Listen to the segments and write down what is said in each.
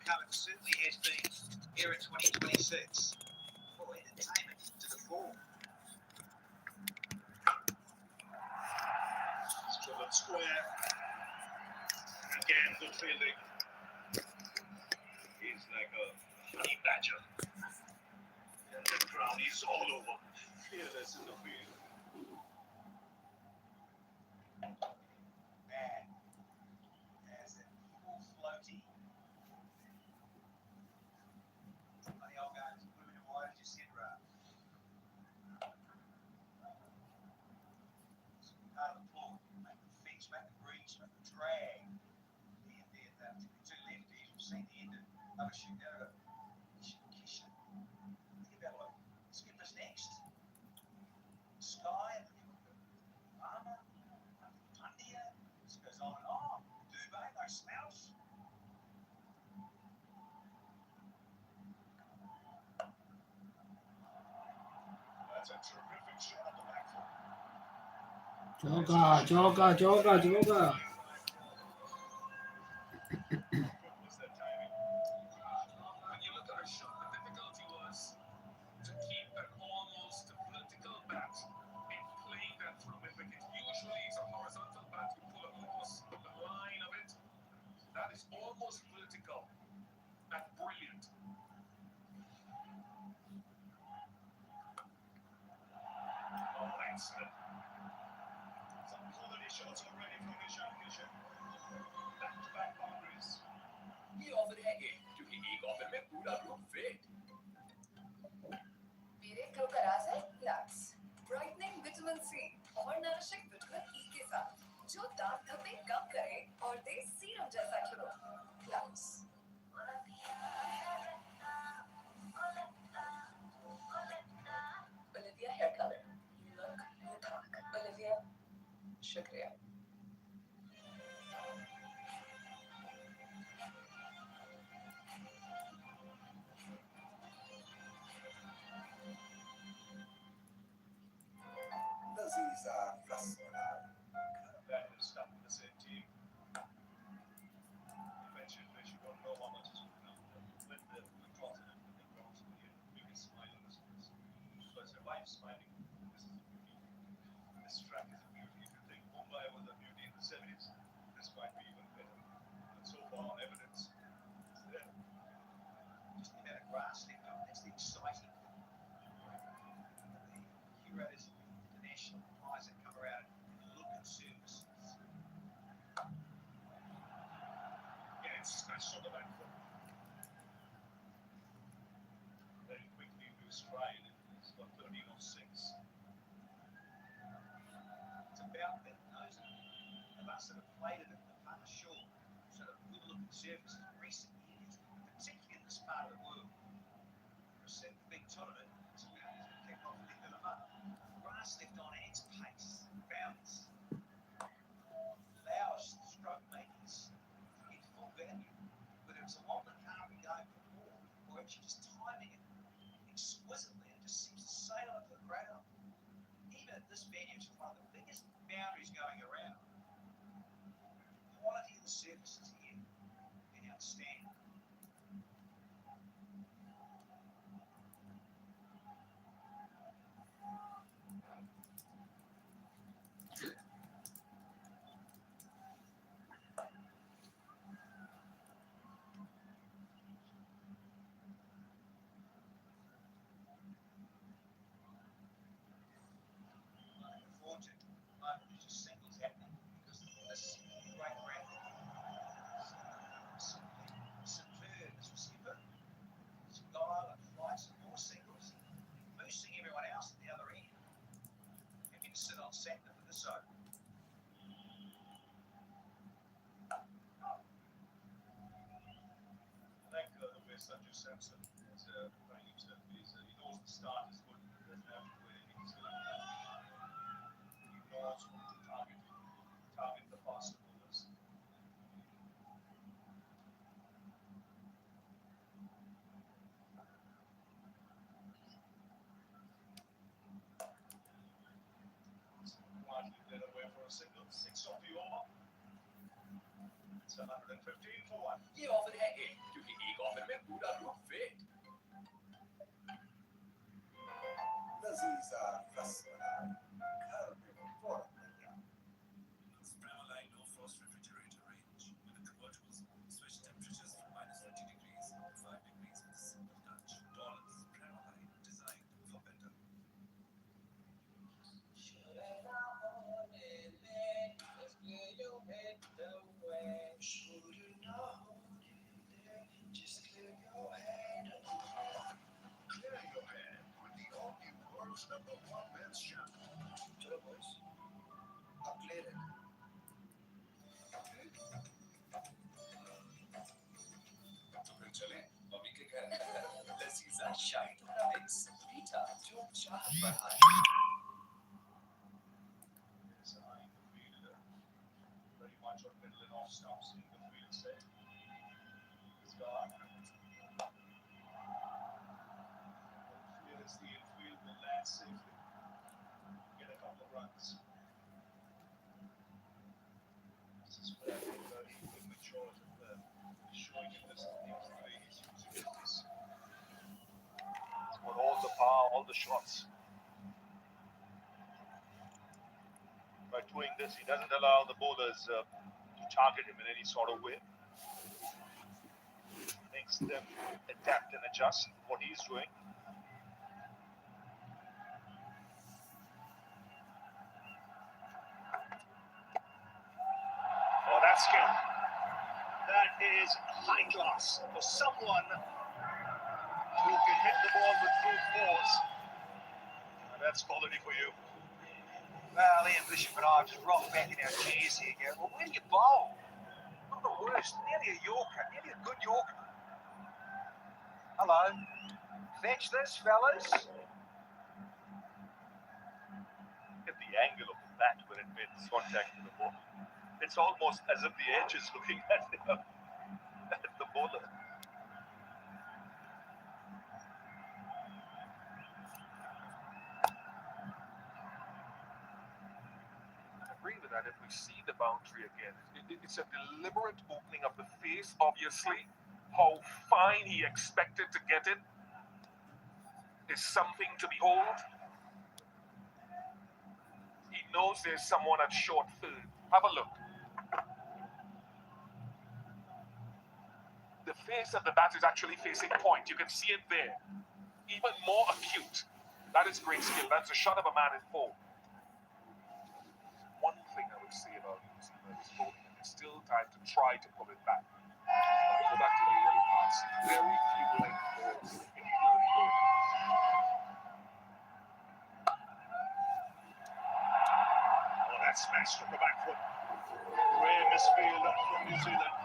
Cup, it certainly has been here in 2026. Full entertainment to the full. Driven square. Again, good fielding. He's like a honey badger. And the crowd is all over. Fearless in the field. Man, there's a full floaty. Funny old guys, put him in wide as you said, right? Part of the plot, make the fence, make the breach, make the drag. The end there, that two lefties, we've seen the end of another shoot there. Kisha. Think about what Skip is next. Sky, Armour, Pundia. This goes on and on. Dubé, those smells. That's a terrific shot on the back foot. Joga. Was that timing? When you look at her shot, the difficulty was to keep an almost vertical bat and playing that through mid-wicket. Usually it's a horizontal bat, you pull across the line of it. That is almost vertical and brilliant. Oh, excellent. Some quality shots already from Kisha. Back-to-back boundaries. ये offer है ये क्योंकि एक offer में पूरा group fit मेरे glow का राज है लक्स ब्राइटनिंग विटामिन सी और नरिशिंग विटामिन ई के साथ जो दांत धब्बे कम करे और दे सीरम जैसा glow Lux Olivia hair colour look मुताक ओलिविया शुक्रिया Laziza Rasmanal. That is stuck with the same team. Eventually, she won't know how much is with the Johnson and the Bronx you can smile on this place. So I said, why are you smiling? This is a beauty. This track is a beauty. If you think Mumbai was a beauty in the 70s, this might be even better. And so far, evidence is there. Just the amount of grass left up, that's the exciting thing. The curators of international guys that come around and look at services. Yeah, it's smashed on the back foot. Very quickly into his stride. It's got 13 or 6. It's about that those of us that have played it in the past, sure, sort of good looking surfaces in recent years, particularly in this part of the world. For a certain big tournament, it's kicked off at the end of the month. Grass left on its pace, bounce. Allows stroke makers to get full value, whether it's along the carving going before or actually just timing it exquisitely and just seems to sail into the ground. Even at this venue, it's one of the biggest boundaries going around. The quality of the surfaces here is outstanding. Looking forward to it. There's just singles happening because this great round simply superb as receiver. Style and flights and more singles, boosting everyone else at the other end. You can sit on Saturday for this over. Like the way Sanju Samson is playing himself. He knows the start is good. He doesn't have to do anything. He's going to he knows what to target the faster bowlers. Quietly led away for a single. 6 off the over. It's 115 for 1. ये offer है ये क्योंकि एक चलो boys, अब clear है. तो फिर चले मम्मी के घर. लजीजा शाही टुकड़ा मिक्स मीठा जो चाहत बढ़ाए. There's an eye in the field, very much on middle and off stumps in the field set. This guy clears the infield, will land safely, get a couple of runs. This is where I think he could mature to showing him this things the way he's using this. He's got all the power, all the shots. By doing this, he doesn't allow the bowlers to target him in any sort of way. Makes them adapt and adjust what he's doing. Oh, that's skill. That is high class for someone who can hit the ball with brute force. And that's quality for you. Well, Ian Bishop and I have just rocked back in our chairs here, Gareth. Well, where do you bowl? Not the worst, nearly a Yorker, nearly a good Yorker. Hello. Fetch this, fellas. At the angle of the bat when it made contact with the ball. It's almost as if the edge is looking at the bowler. I agree with that. If we see the boundary again, it's a deliberate opening of the face, obviously. How fine he expected to get it is something to behold. He knows there's someone at short field. Have a look. The face of the bat is actually facing point. You can see it there. Even more acute. That is great skill. That's a shot of a man in four. One thing I would say about New Zealand is bowling, there's still time to try to pull it back. Go back to the early parts. Very few length balls in the early going. Oh, that smash from the back foot. Rare misfield from New Zealand.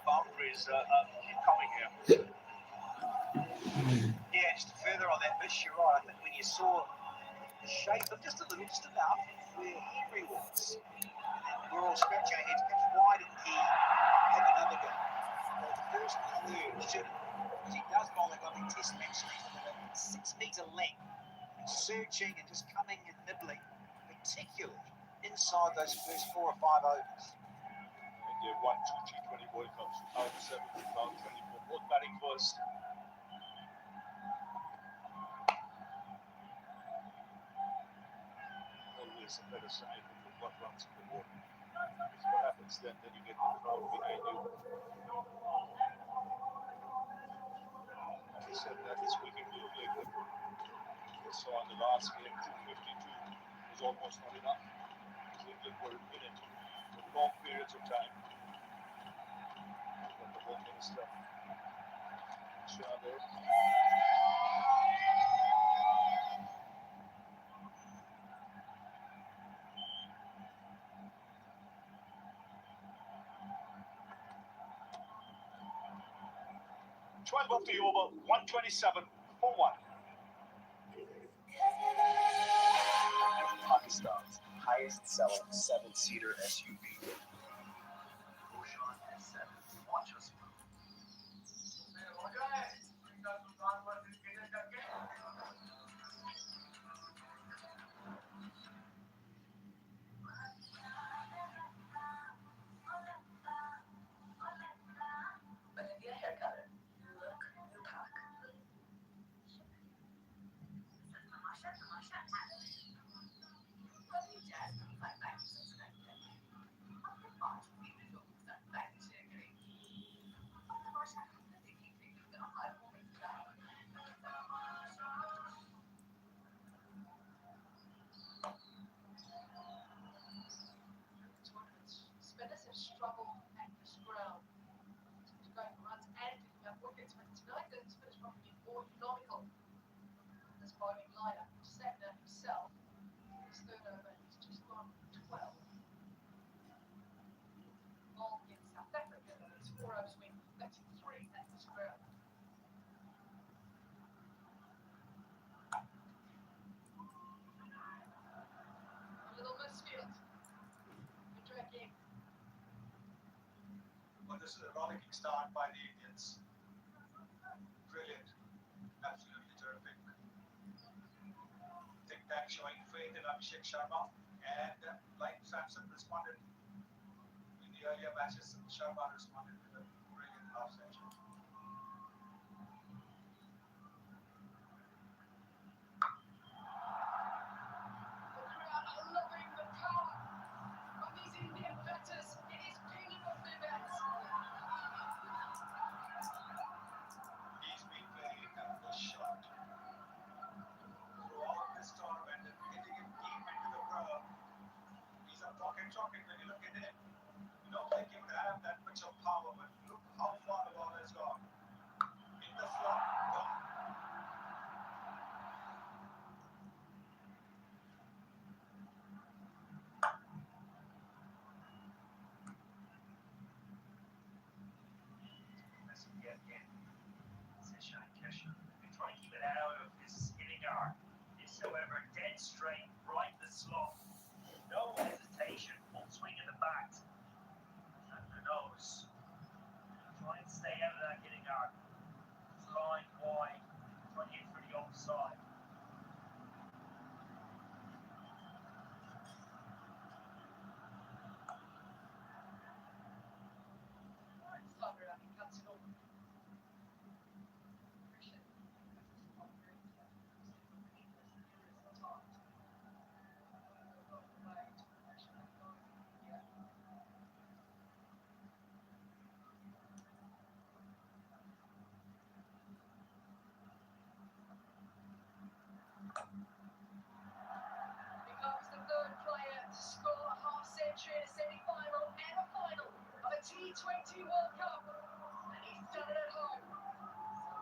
Boundaries keep coming here. Yeah, just further on that, Bish, you're right. I think when you saw the shape of just a little, just enough, where Henry was, we're all scratching our heads. Perhaps why didn't he have another go? Well, the first third should have, because he does bowl like a test match speed with a 6 metre length, searching and just coming and nibbling, particularly inside those first 4 or 5 overs. And they've won 2 T20 World Cups, 2007, 2024, both batting first. Always a better sign when you've got runs in the board. Because what happens then you get the crowd behind you. He said that this wicket will play good. We saw in the last game, 252 was almost not enough. England were in it for long periods of time. But the Home Minister, Shahid, 12 of the over, 127 for 1. Pakistan's highest selling 7-seater SUV. Watchalong. But if you're a haircutter, look, new pack. But this is a rollicking start by the Indians. Brilliant. Absolutely terrific. I think that's showing faith in Abhishek Sharma. And like Samson responded in the earlier matches, Sharma responded with a brilliant half century. The crowd are loving the power of these Indian batters. It is pinging off their bats. He's been playing the shot throughout this tournament and hitting it deep into the crowd. He's a pocket rocket when you look at him. You don't think he would have that much of power, but look how far the ball has gone. In the slot, gone. Messing yet again. Seshan Kesha. Been trying to keep it out of his hitting arc. This, however, dead straight, right in the slot. No hesitation, full swing in the bat. And the nose. Try and stay out of that hitting arc. Line wide. Trying to hit for the offside. Sagarani cuts it off. Becomes the third player to score a half century in a semi-final and a final of a T20 World Cup. And he's done it at home.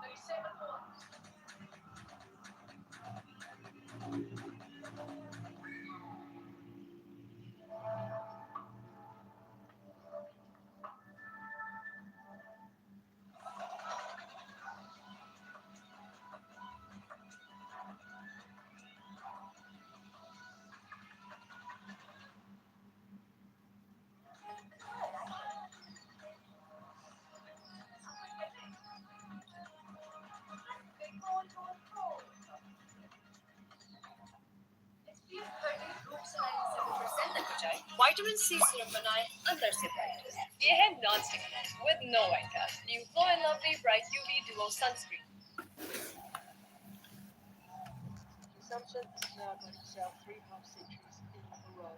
37th one. Vitamin C syrup बनाएं अंदर से bright. ये है non stick with no white cast. New Glow and Lovely Bright UV Duo Sunscreen. Samson is now got himself 3 half centuries in a row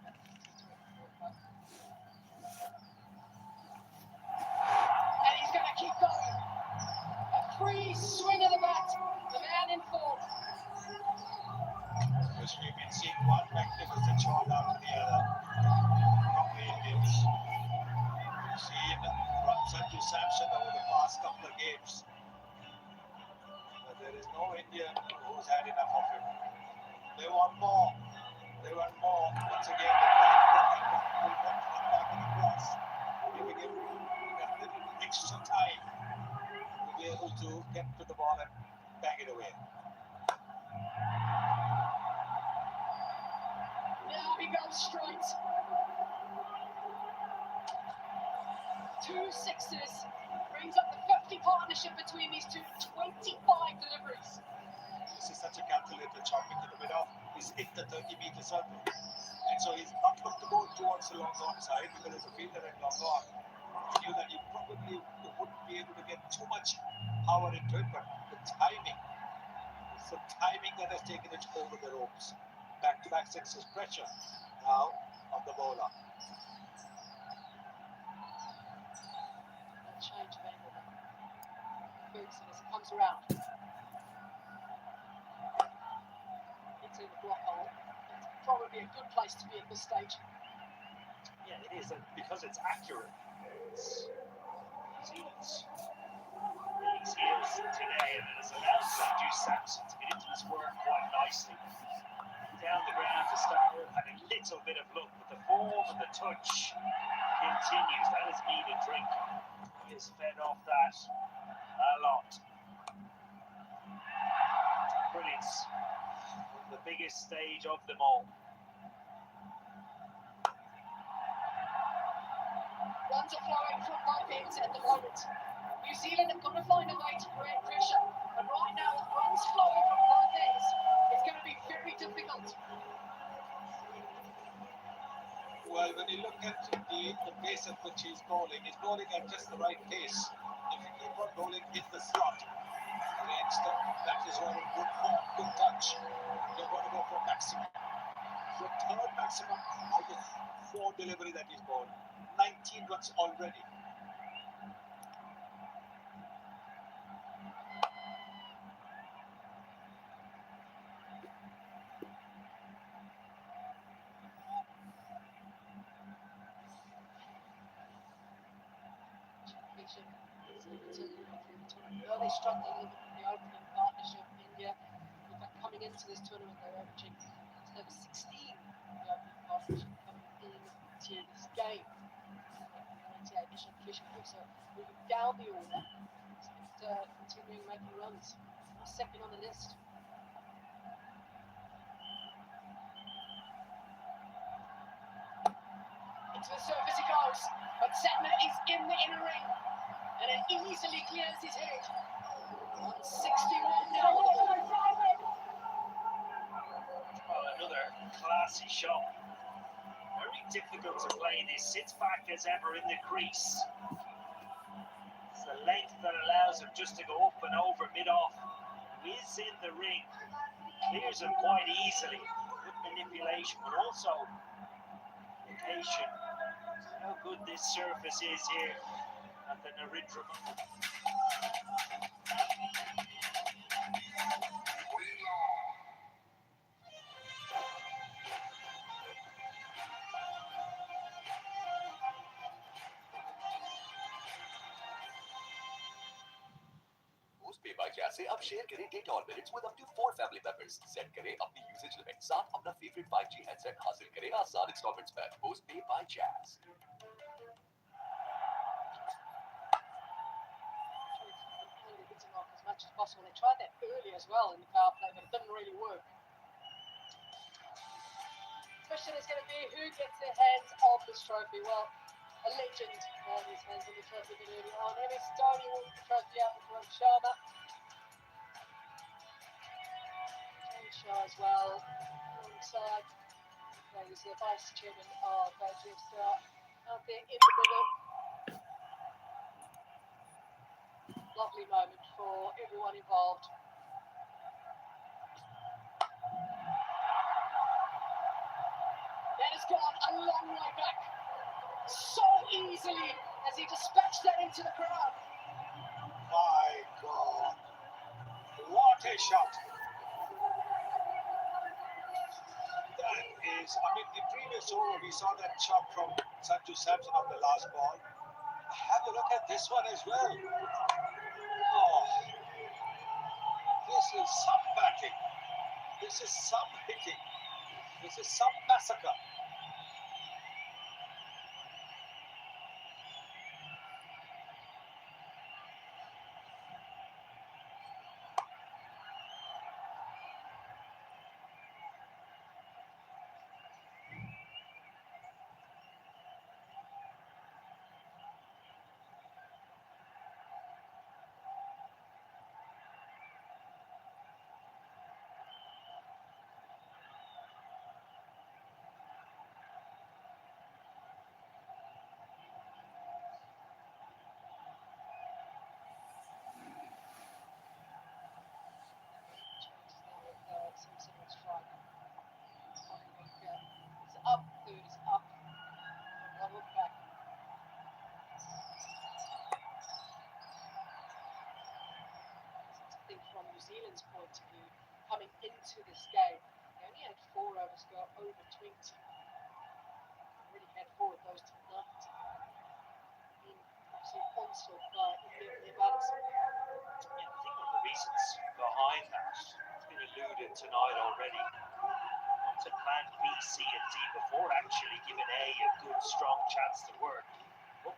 at the T20 World Cup. And he's going to keep going. A free swing of the bat. The man in form. Because we've been seeing one magnificent shot after the other from the Indians. We've seen runs to Samson over the past couple of games. But there is no Indian who's had enough of him. They want more. They want more. Once again, the back will not come back on the grass, giving him that little extra time to be able to get to the ball and bang it away. Now he goes straight. 2 sixes. Brings up the 50 partnership between these two. 25 deliveries. This is such a calculated shot into the middle. He's hit the 30-meter circle. And so he's not looked to go towards the long on side because it's a fielder at long on. He knew that he probably wouldn't be able to get too much power into it, but the timing, it's the timing that has taken it over the ropes. Back-to-back sixes pressure now on the bowler. A change of angle. Ferguson as it comes around. It's in the block hole. It's probably a good place to be at this stage. Yeah, it is, and because it's accurate. He's heels today, and it has allowed Sanju Samson to get into his work quite nicely. Down the ground to start with, had a little bit of luck, but the form and the touch continues. That is meat and drink. He has fed off that a lot. Brilliance on the biggest stage of them all. 1 runs are flowing from both ends at the moment. New Zealand have got to find a way to create pressure. And right now, with runs flowing from both ends, it's going to be very difficult. Well, when you look at the pace at which he's bowling at just the right pace. If you keep on bowling in the slot against that is one of good form, good touch. You're going to go for maximum. The third maximum out of 4 delivery that he's bowled. 19 runs already. They struggled a little bit with the opening partnership in India. But coming into this tournament, they're averaging over 16 the opening partnership coming into this game. 98 initial Fisher also moving down the order, continuing making runs. Second on the list. Into the surface he goes, but Satna is in the inner ring, and it easily clears his head. 161 now. Well, another classy shot. Very difficult to play this. Sits back as ever in the crease. It's the length that allows him just to go up and over mid-off. Whiz in the ring. Clears him quite easily. Good manipulation, but also location. How good this surface is here at the Narendra. पे bye जैस से अब share करें data और minutes with up to 4 family members. Set करें अपनी usage limit, साथ अपना फेवरेट 5G हैंडसेट हासिल करें आसान इंस्टॉलमेंट्स पर. पोस्ट पे बाय जैस. As much as possible. They tried that early as well in the power play, but it didn't really work. Question is going to be who gets their hands on this trophy. Well, a legend had his hands on the trophy a bit early on. MS Dhoni won the trophy out with Rohit Sharma. James Shaw as well, alongside. He's the vice chairman of GFSTAR out there in the middle. Lovely moment for everyone involved. That has gone a long way back. So easily as he dispatched that into the crowd. My God. What a shot. That is, I mean, the previous over we saw that shot from Sanju Samson on the last ball. Have a look at this one as well. Oh, this is some batting. This is some hitting. This is some massacre. Up, third is up. One look back. I think from New Zealand's point of view, coming into this game, they only had 4 overs go over 20. Already had 4 of those tonight. In absolute onslaught by their batters. Yeah, I think one of the reasons behind that has been alluded tonight already. To plan B, C, and D before actually giving A good, strong chance to work.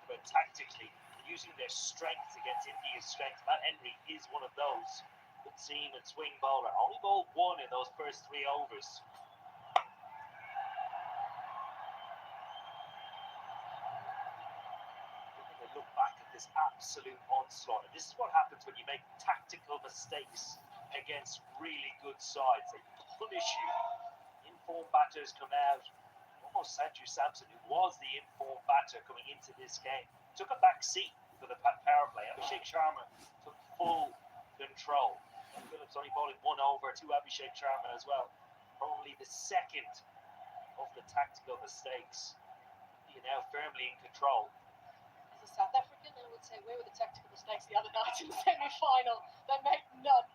But tactically, using their strength against India's strength. Matt Henry is one of those. Good seam and swing bowler. Only bowled 1 in those first 3 overs. look back at this absolute onslaught. And this is what happens when you make tactical mistakes against really good sides. They punish you. Informed batters come out. Almost Sanju Samson, who was the informed batter coming into this game, took a back seat for the power play. Abhishek Sharma took full control. Phillips only bowling 1 over to Abhishek Sharma as well. Probably the second of the tactical mistakes. You're now firmly in control. As a South African, I would say, where were the tactical mistakes the other night in the semi-final? They made none.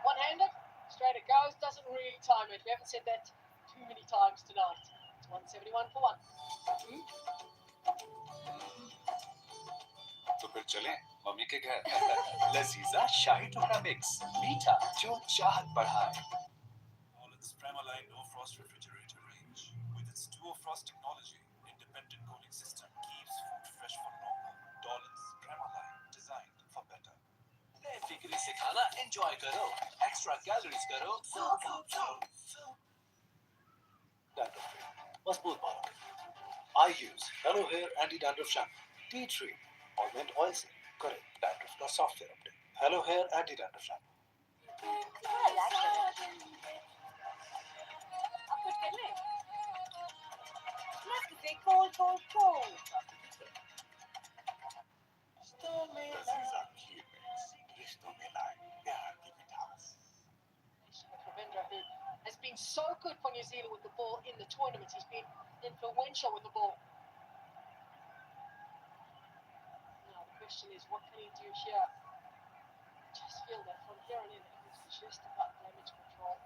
One-handed, straight it goes, doesn't really time it. We haven't said that too many times tonight. It's 171 for 1. तो फिर चलें mummy के घर लजीजा शाही टुकड़ा mix मीठा जो चाहत बढ़ाए Nolan's Premaline No Frost refrigerator range, with its Duo Frost technology, independent cooling system keeps food fresh for longer. Nolan's Premaline, designed for better. बेफिक्री से खाना एंजॉय करो एक्स्ट्रा कैलोरीज करो dandruff free मजबूत बालों के लिए I use Hello Hair Anti Dandruff Shampoo tea tree almond oil से करें dandruff का software update Hello Hair Anti Dandruff Shampoo अब कुछ कर ले Let's say cold. लजीजा घी मिक्स रिश्तों में लाए प्यार की मिठास Ravindra, who has been so good for New Zealand with the ball in the tournament. He's been influential with the ball. Now the question is, what can he do here? Just feel that from here on in, it's just about damage control.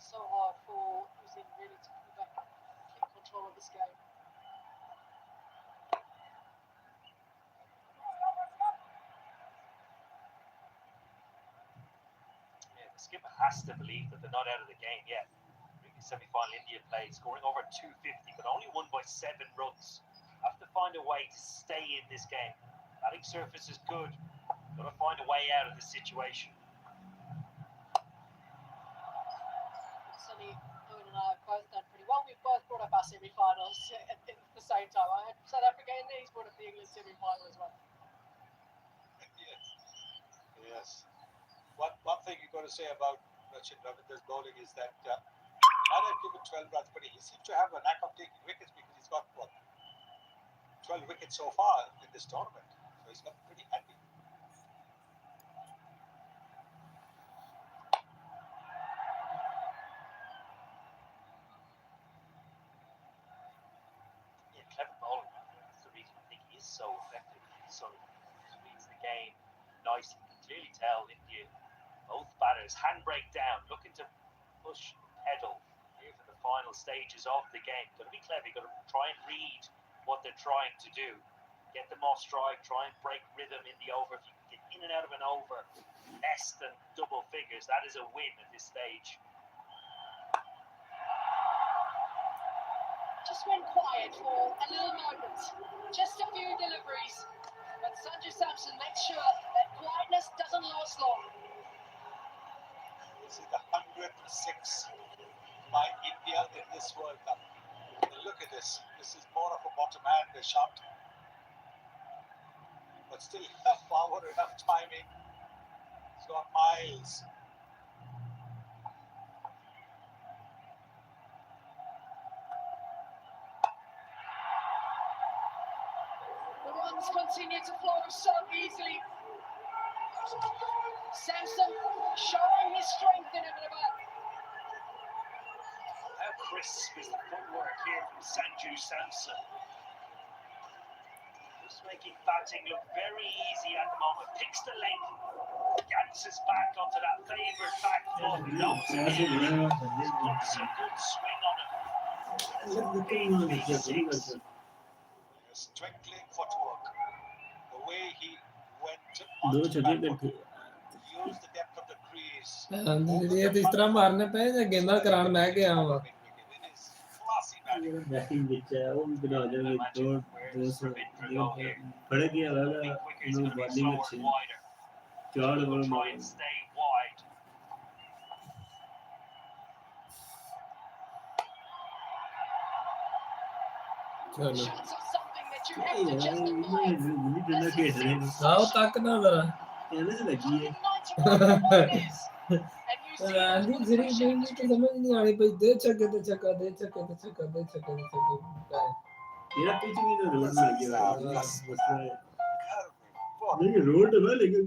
So hard for New Zealand really to pull back, keep control of this game. The skipper has to believe that they're not out of the game yet. Semi-final India played, scoring over 250, but only won by 7 runs. Have to find a way to stay in this game. Batting surface is good. Got to find a way out of this situation. Sunny, Owen and I have both done pretty well. We've both brought up our semi-finals at the same time. I had South Africa in there, he's brought up the England semi-final as well. Yes. One thing you've got to say about Rachin Ravindra's bowling is that might have given 12 runs, but he seems to have a knack of taking wickets because he's got 12 wickets so far in this tournament. So he's got pretty happy. Yeah, clever bowling. That's the reason I think he is so effective. So he reads the game nicely. You can clearly tell India, both batters, handbrake down, looking to push the pedal here for the final stages of the game. Got to be clever. Got to try and read what they're trying to do. Get them off strike. Try and break rhythm in the over. If you can get in and out of an over less than double figures, that is a win at this stage. Just went quiet for a little moment. Just a few deliveries. But Sanju Samson makes sure that quietness doesn't last long. This is the 106 by India in this World Cup. And look at this. This is more of a bottom-hand shot. But still enough power, enough timing. He's got miles. The runs continue to flow so easily. Samson showing his strength in it about. How crisp is the footwork here from Sanju Samson. Just making batting look very easy at the moment. Picks the length, dances back onto that favoured back foot. Knows it in. Puts a good swing on it. His twinkling footwork. The way he went onto the back foot. Used the depth of the crease. ये तो इस तरह मारने पे या गेंदा करार मैं गया हूँ It is classy batting. Batting which है वो भी बना देंगे दो बड़े गया वाला नो बॉलिंग अच्छी चार over Try and stay wide. चलो Shots are something that you have यार to ये justify. मुझे डरना खेल रहे हैं आओ तक ना जरा कहने से लगी है Targeting 91 kilometers. And you see those आंधी ones सिरी push कोई out. नहीं तो समझ नहीं आ रही भाई दे छक्के दे छक्का दे छक्के दे छक्का दे छक्के दे छक्का तेरा पिच भी तो रोड में लगी हुआ है हाँ। मसला है नहीं रोड है ना लेकिन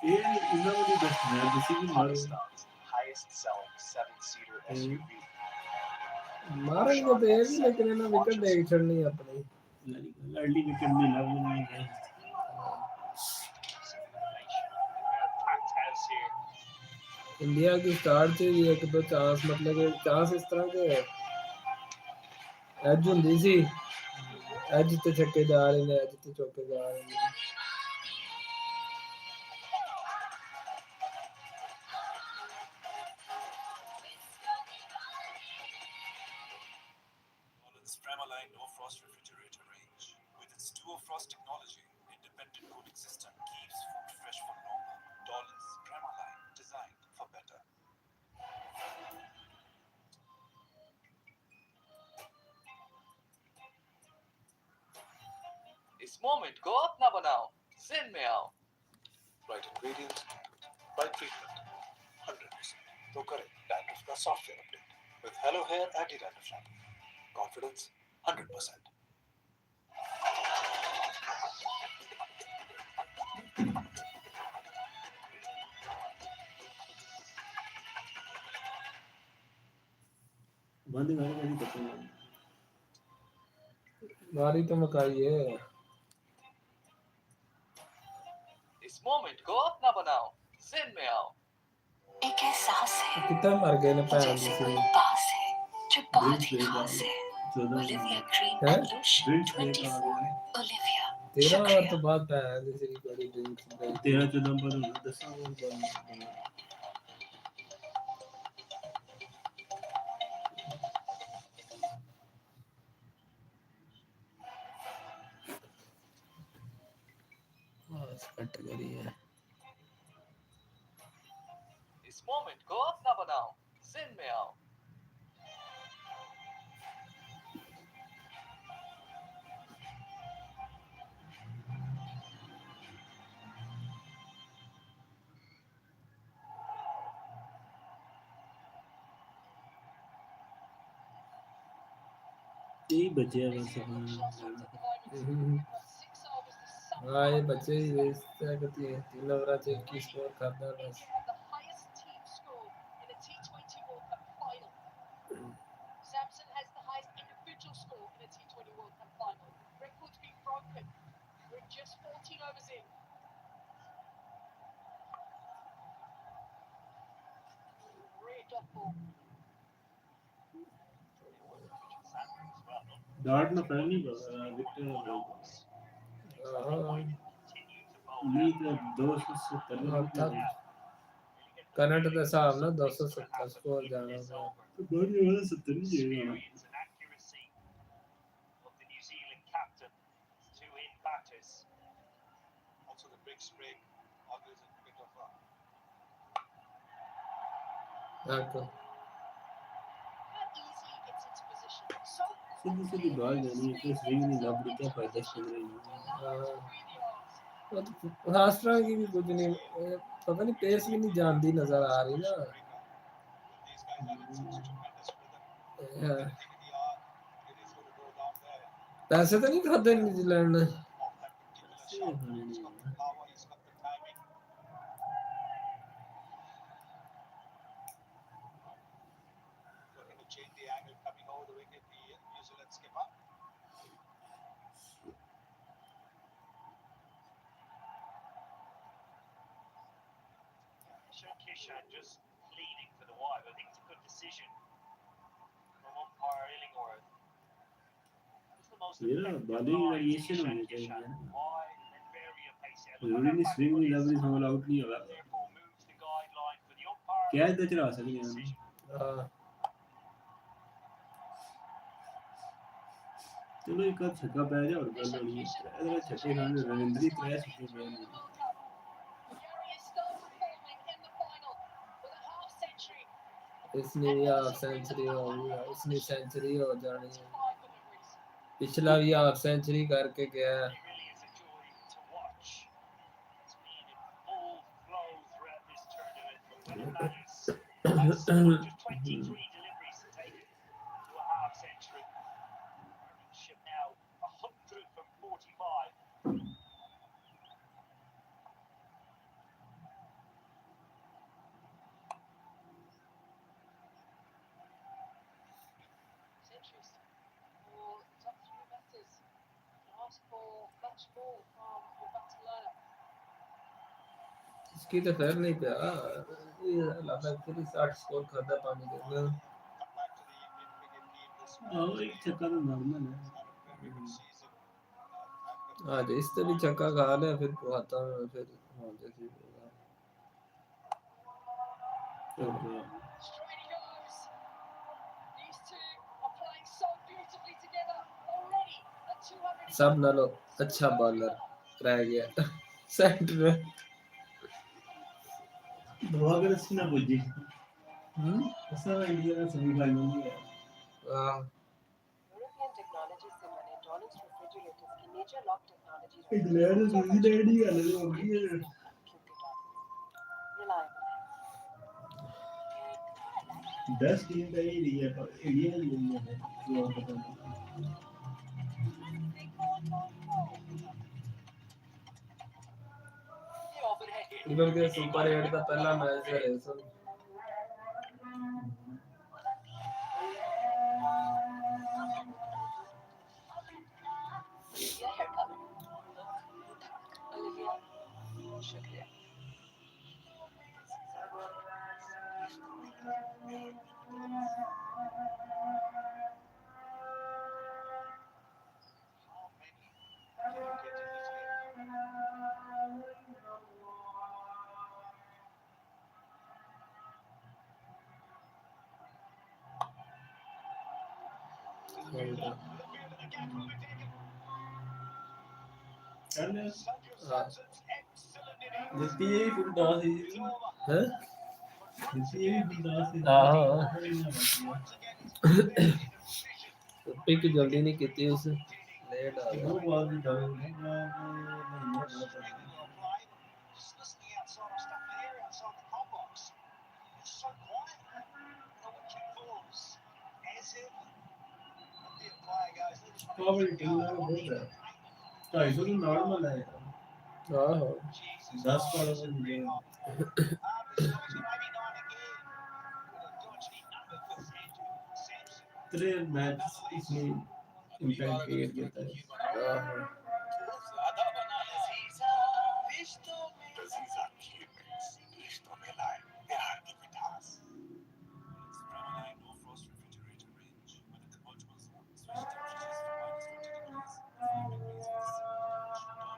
ये इतना मुझे बस मैं किसी भी मारो Pakistan's highest selling seven-seater SUV. मारेंगे तो ये भी लेकिन है ना विकेट दे छोड़नी है अपनी अर्ली विकेट में लग नहीं है Packed house here. इंडिया की स्टार्ट से भी एक दो चांस मतलब कि चांस इस तरह के एज होंदी सी एज ते छक्के जा रहे ने एज ते चौके जा रहे ने Nolan's Premaline No Frost refrigerator range. With its Duo Frost technology, independent cooling system keeps food fresh for longer. Nolan's Premaline, designed for better. इस मोमेंट को अपना बनाओ जिन में आओ Right ingredients, right treatment, 100%. तो करें dandruff का software update with Hello Hair Anti-Dandruff Shampoo. Confidence, 100%. बंद गाने का नहीं पता है मारी तो मकाई है इस मोमेंट को अपना बनाओ जिन में आओ एक एहसास है कितना मर गए ने पैर जैसे से कोई पास है जो बहुत ही ड्रिंक खास है चौदह ओलिविया क्रीम हैं? एंड लोशन ड्रिंक 24 ओलिविया तेरा और शुक्रिया तो बात पैर से बड़ी ड्रिंक 13-14 पर 10 पर बस कट गई है इस मोमेंट को अपना बनाओ जिन में आओ यही बचे हैं बस हाँ ये बच्चे ही वेस्ट है कहती है 3 ओवर से 21 स्कोर करना है बस India have the highest team score in a T20 World Cup final. Samson has the highest individual score in a T20 World Cup final. Records being broken. We're just 14 overs in. Great off ball. Dart में फैल नहीं पड़ा Victor हाँ नहीं तो 270 हाँ था current के हिसाब ना 270 स्कोर जाना था तो बड़ी वाला 70 नहीं जाएगा Experience and accuracy of the New Zealand captain. Two in batters. Also the big break, always a bit of a देखो How easy he gets into position. So Sidhi Sidhi ball जानी है तो स्विंग नहीं लग रही क्या फायदा चल रही है हास्ट्रा की भी कुछ नहीं पता नहीं पेस भी नहीं जानती नजर आ रही ना these guys are in such tremendous rhythm. हाँ, Anything in the art, it is going to go down there. पैसे तो नहीं खाते न्यूजीलैंड ने Of that particular shot, he's got the power, he's got the timing. Looking to change the angle coming over the wicket, the New Zealand skipper. Kishan just pleading for the wide. I think it's a good decision from umpire Illingworth. It's the most Yeah, effective bowling line to variation Kishan होनी Kishan. चाहिए ना Wide and then very pacey. जरूरी नहीं swing में लग रही हमारा out नहीं होगा Therefore moves the guideline for the umpire. क्या इधर चला सकते हैं Decision. हाँ चलो एक आध छक्का पै जाए और गल होनी है अगर छक्के खाने रविंद्र ही क्रैश छक्के पै नहीं Gary is still performing in the final with a half century. इसने भी हाफ सेंचुरी हो गई इसने सेंचुरी हो जानी है 5 deliveries. पिछला भी हाफ सेंचुरी करके गया है। He really is a joy to watch. It's been in full flow throughout this tournament, but when it matters, that's 123 deliveries to take to a half century. Marksmanship now 100 from 45. Centuries for top three batters. Ask for much more from your batting lineup. इसकी तो फिर नहीं पे ये लगा फिर 60 score खाता पानी देना। Come back to the Indian cricket team this हाँ morning. एक छक्का तो नॉर्मल है। He's had a very good season. Having a आज very इस good तरह time. छक्का खा ले फिर आता हूँ फिर हाँ जैसे होगा। तो Straight he goes. These two are playing so beautifully together. Already at 200. सब नालों अच्छा बॉलर रह गया सेंटर में। दुआ कर इसकी ना बुझी ऐसा इंडिया का सेमीफाइनल में है। European technology से बने Donics refrigerators की nature lock technology इंग्लैंड से न्यूजीलैंड ही वाले जो होगी है reliable. 10 टीम का ही रही है पर इंडिया ही नहीं है जो पता नहीं। इधर के सुपर 8 का पहला मैच है ऐसा। Olivia haircut. Olivia, शुक्रिया. How many can you get in this game? चल Sanju Samson's excellent innings. जितनी ये फुल टॉस ही हैं जितनी ये फुल टॉस ही हाँ Once again, he's prepared in a precision. Pick जल्दी नहीं की उसे लेट आ वो गया। बात भी डाउन है Able to apply. Just listening outside of stuff here, outside the com box. It's so quiet. No wicket falls. As if the umpire goes, let's not cover even till go. ना Not बहुत even है able. 250 तो normal है हाँ हाँ Jesus 10 Christ, पड़ो it's तो a मुझे big hop. This is obviously maybe nine again. What a dodgy number for Sanju Samson. तेरे मैच इसमें इम्पैक्ट क्रिएट करता है हाँ हाँ लजीजा खीर रिश्तों में लाए प्यार की मिठास. It's from an I no frost refrigerator range with a convertible switch temperatures for -20 degrees, 5 degrees AC.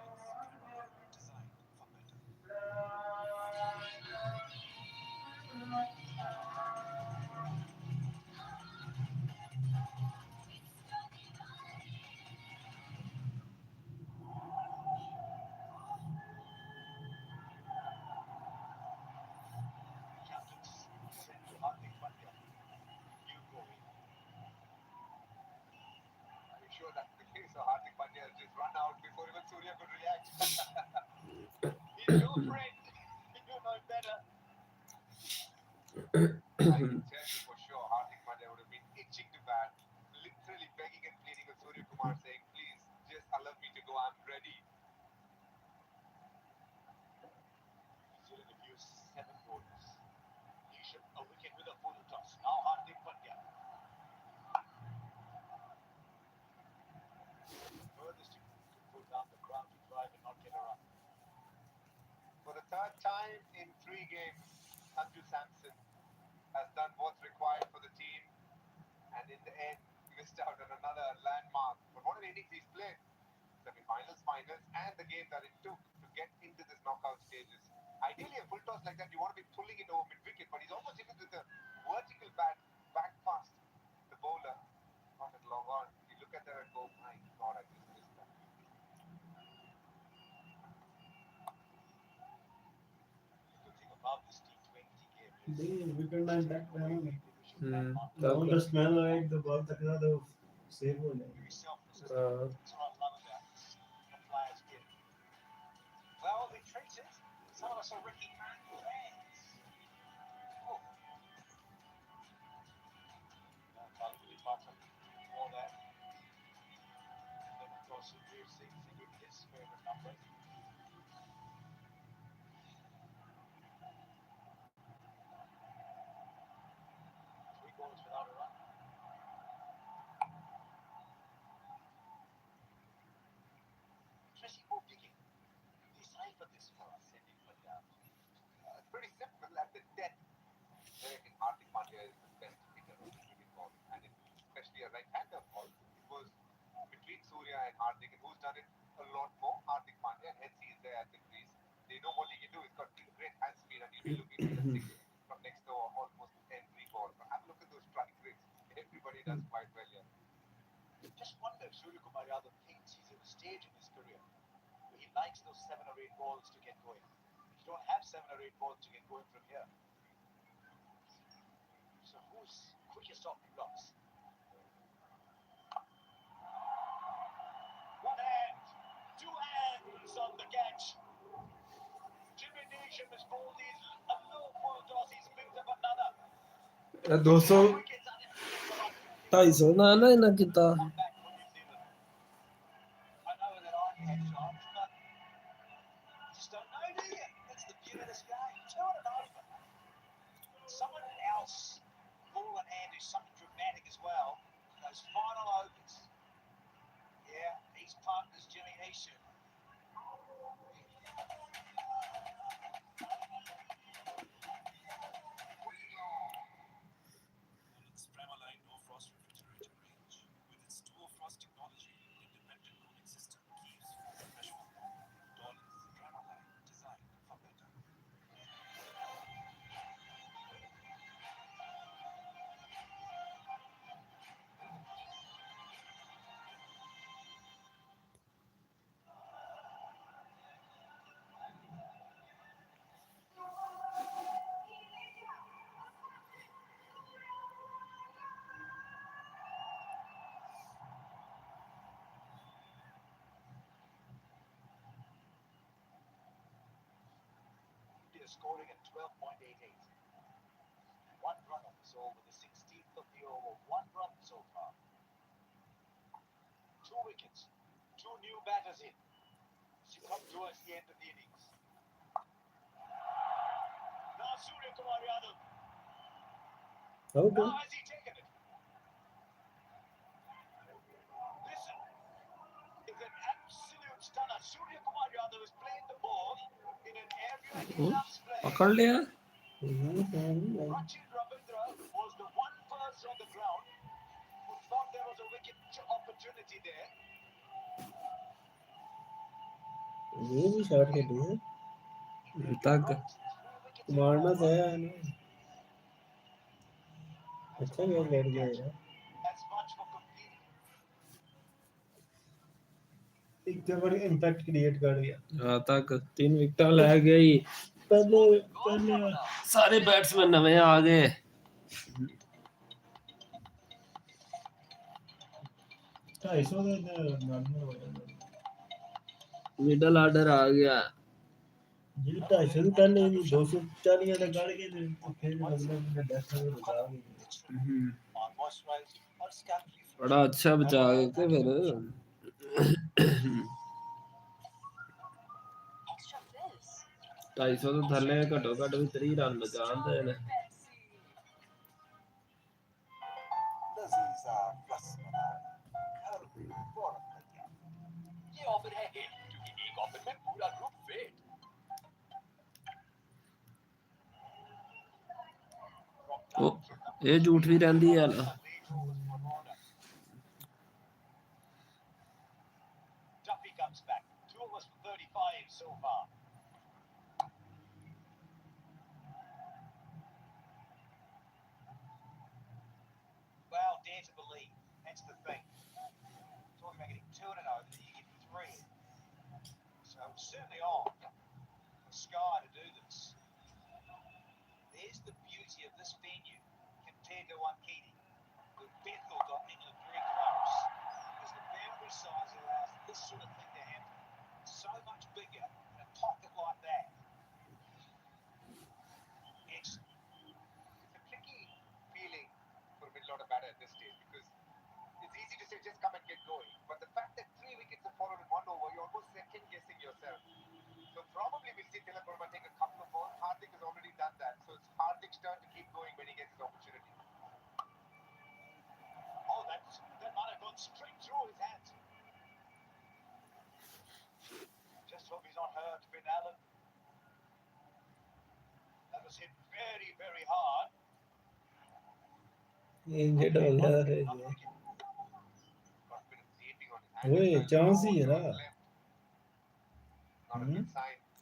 Donics, Carrier, designed for better. Captains sent to Hardik Pandya. You go in. Are you sure that's the case? So Hardik Pandya has just run out before even Surya could react. He's your friend. You know better. I can tell you for sure Hardik Pandya would have been itching to bat, literally begging and pleading with Surya Kumar saying, please, just allow me to go, I'm ready. Still in the view, 7 bowlers. Leash a wicket with a full toss. Now Hardik Pandya. Furthest he could pull down the ground to drive and not get a run. For the third time in 3 games, Sanju Samson has done what's required for the team, and in the end, missed out on another landmark. But what an innings he's played! Semi-finals, finals, and the game that it took to get into this knockout stages. Ideally, a full toss like that, you want to be pulling it over mid-wicket, but he's almost hit it with a vertical bat back past the bowler. Not at long on. You look at that and go, my God, I just missed that. The good thing about this T20 game is नहीं wicket ना impact रहना division hmm landmark. Down the smell like the ball तक ना तो save हो जाए Very selfless हाँ That's what I love about this. The players get it. Well, they treat it. Some of us are Ricky Martin fans. Oh. Really button for that. And then of course we've seen his favourite numbers. Three balls without a run. Interesting ball picking. Decipher this for us, sending for down. It's pretty simple at the 10th. I reckon Hardik Pandya is the best hitter of the cricket ball, and especially a right-hander ball. It was between Surya and Hardik, and who's done it a lot more? Hardik Pandya, hence he is there at the crease. They know what he can do. He's got great hand speed, and you'll be looking for the six from next over almost every ball. But have a look at those strike rates. Everybody does quite well here. Just wonder if Surya Kumar Yadav thinks he's at a stage in his career where he likes those 7 or 8 balls to get going. You don't have 7 or 8 balls to get going from here. So who's quickest off the blocks? One hand, two hands on the catch. Jimmy Neesham has bowled these a low ball toss. He's picked up another. 200 Wickets are 250 ਨਾ ਨਾ ਇਹਨਾਂ ਕੀਤਾ come back for New Zealand. I know that I had shots, but just don't know, do you? That's the beauty of this game. 2 and over. Someone else ball in hand who's something dramatic as well. Those final overs. Yeah, his partner's Jimmy Neesham. Nolan's Premaline No Frost refrigerator range. With its dual frost technology, independent cooling system keeps food fresh for more. Nolan's Premaline, designed for better. India scoring at 12.88. 1 run on this over the 16th of the over. 1 run so far. 2 wickets. 2 new batters in. As you come towards the end of the innings. Now Surya Kumar Yadav. okay Now has he taken it? Listen. It's an absolute stunner. Surya Kumar Yadav has played the ball in an area he loves playing. पकड़ लिया Rachin Ravindra was the one person on the ground who thought there was a wicket opportunity there. ये भी shot खेली है तक मारना चाहिए ना अच्छा गेम बैठ गया यार As much for completing. एक जबर इम्पैक्ट क्रिएट कर दिया हाँ तक 3 विकेट ले गई पहले सारे बैट्समैन नवे आ गए 250 ਦੇ ਨॉर्मल ਹੋ ਜਾਂਦਾ मिडल ऑर्डर आ गया जी 250 ਤੋਂ ਪਹਿਲੇ ਵੀ 240 ਦਾ ਗੜ ਕੇ ਤੇ ਫਿਰ ਅਗਲੇ ਨੇ ਡੈਥ ਹੋ ਬਚਾ ਗਈ On moisturized or scalp free. बड़ा अच्छा बचा गए थे फिर Extra fizz. 250 ਤੋਂ ਥੱਲੇ ਘੱਟੋ ਘੱਟ ਵੀ 30 ਰਨ ਬਚਾਉਂਦੇ ਨੇ Laziza plus banana. घर पे फौरन तैयार. ये ऑफर है हिट क्योंकि एक ऑफर में पूरा ग्रुप फिट ਉਹ ਇਹ ਝੂਠ ਵੀ ਰਹਿੰਦੀ ਹੈ ਨਾ Duffy comes back. 2 overs for 35 so far. Well, dare to believe. That's the thing. Talking about getting 2 in an over, then you get 3. So it's certainly on for Sky to do this. There's the beauty of this venue compared to Waikiki. With Bethel got England very close. Because the boundary was hit very, very hard. Injured हो गया था फिर ये ओए chance ही है ना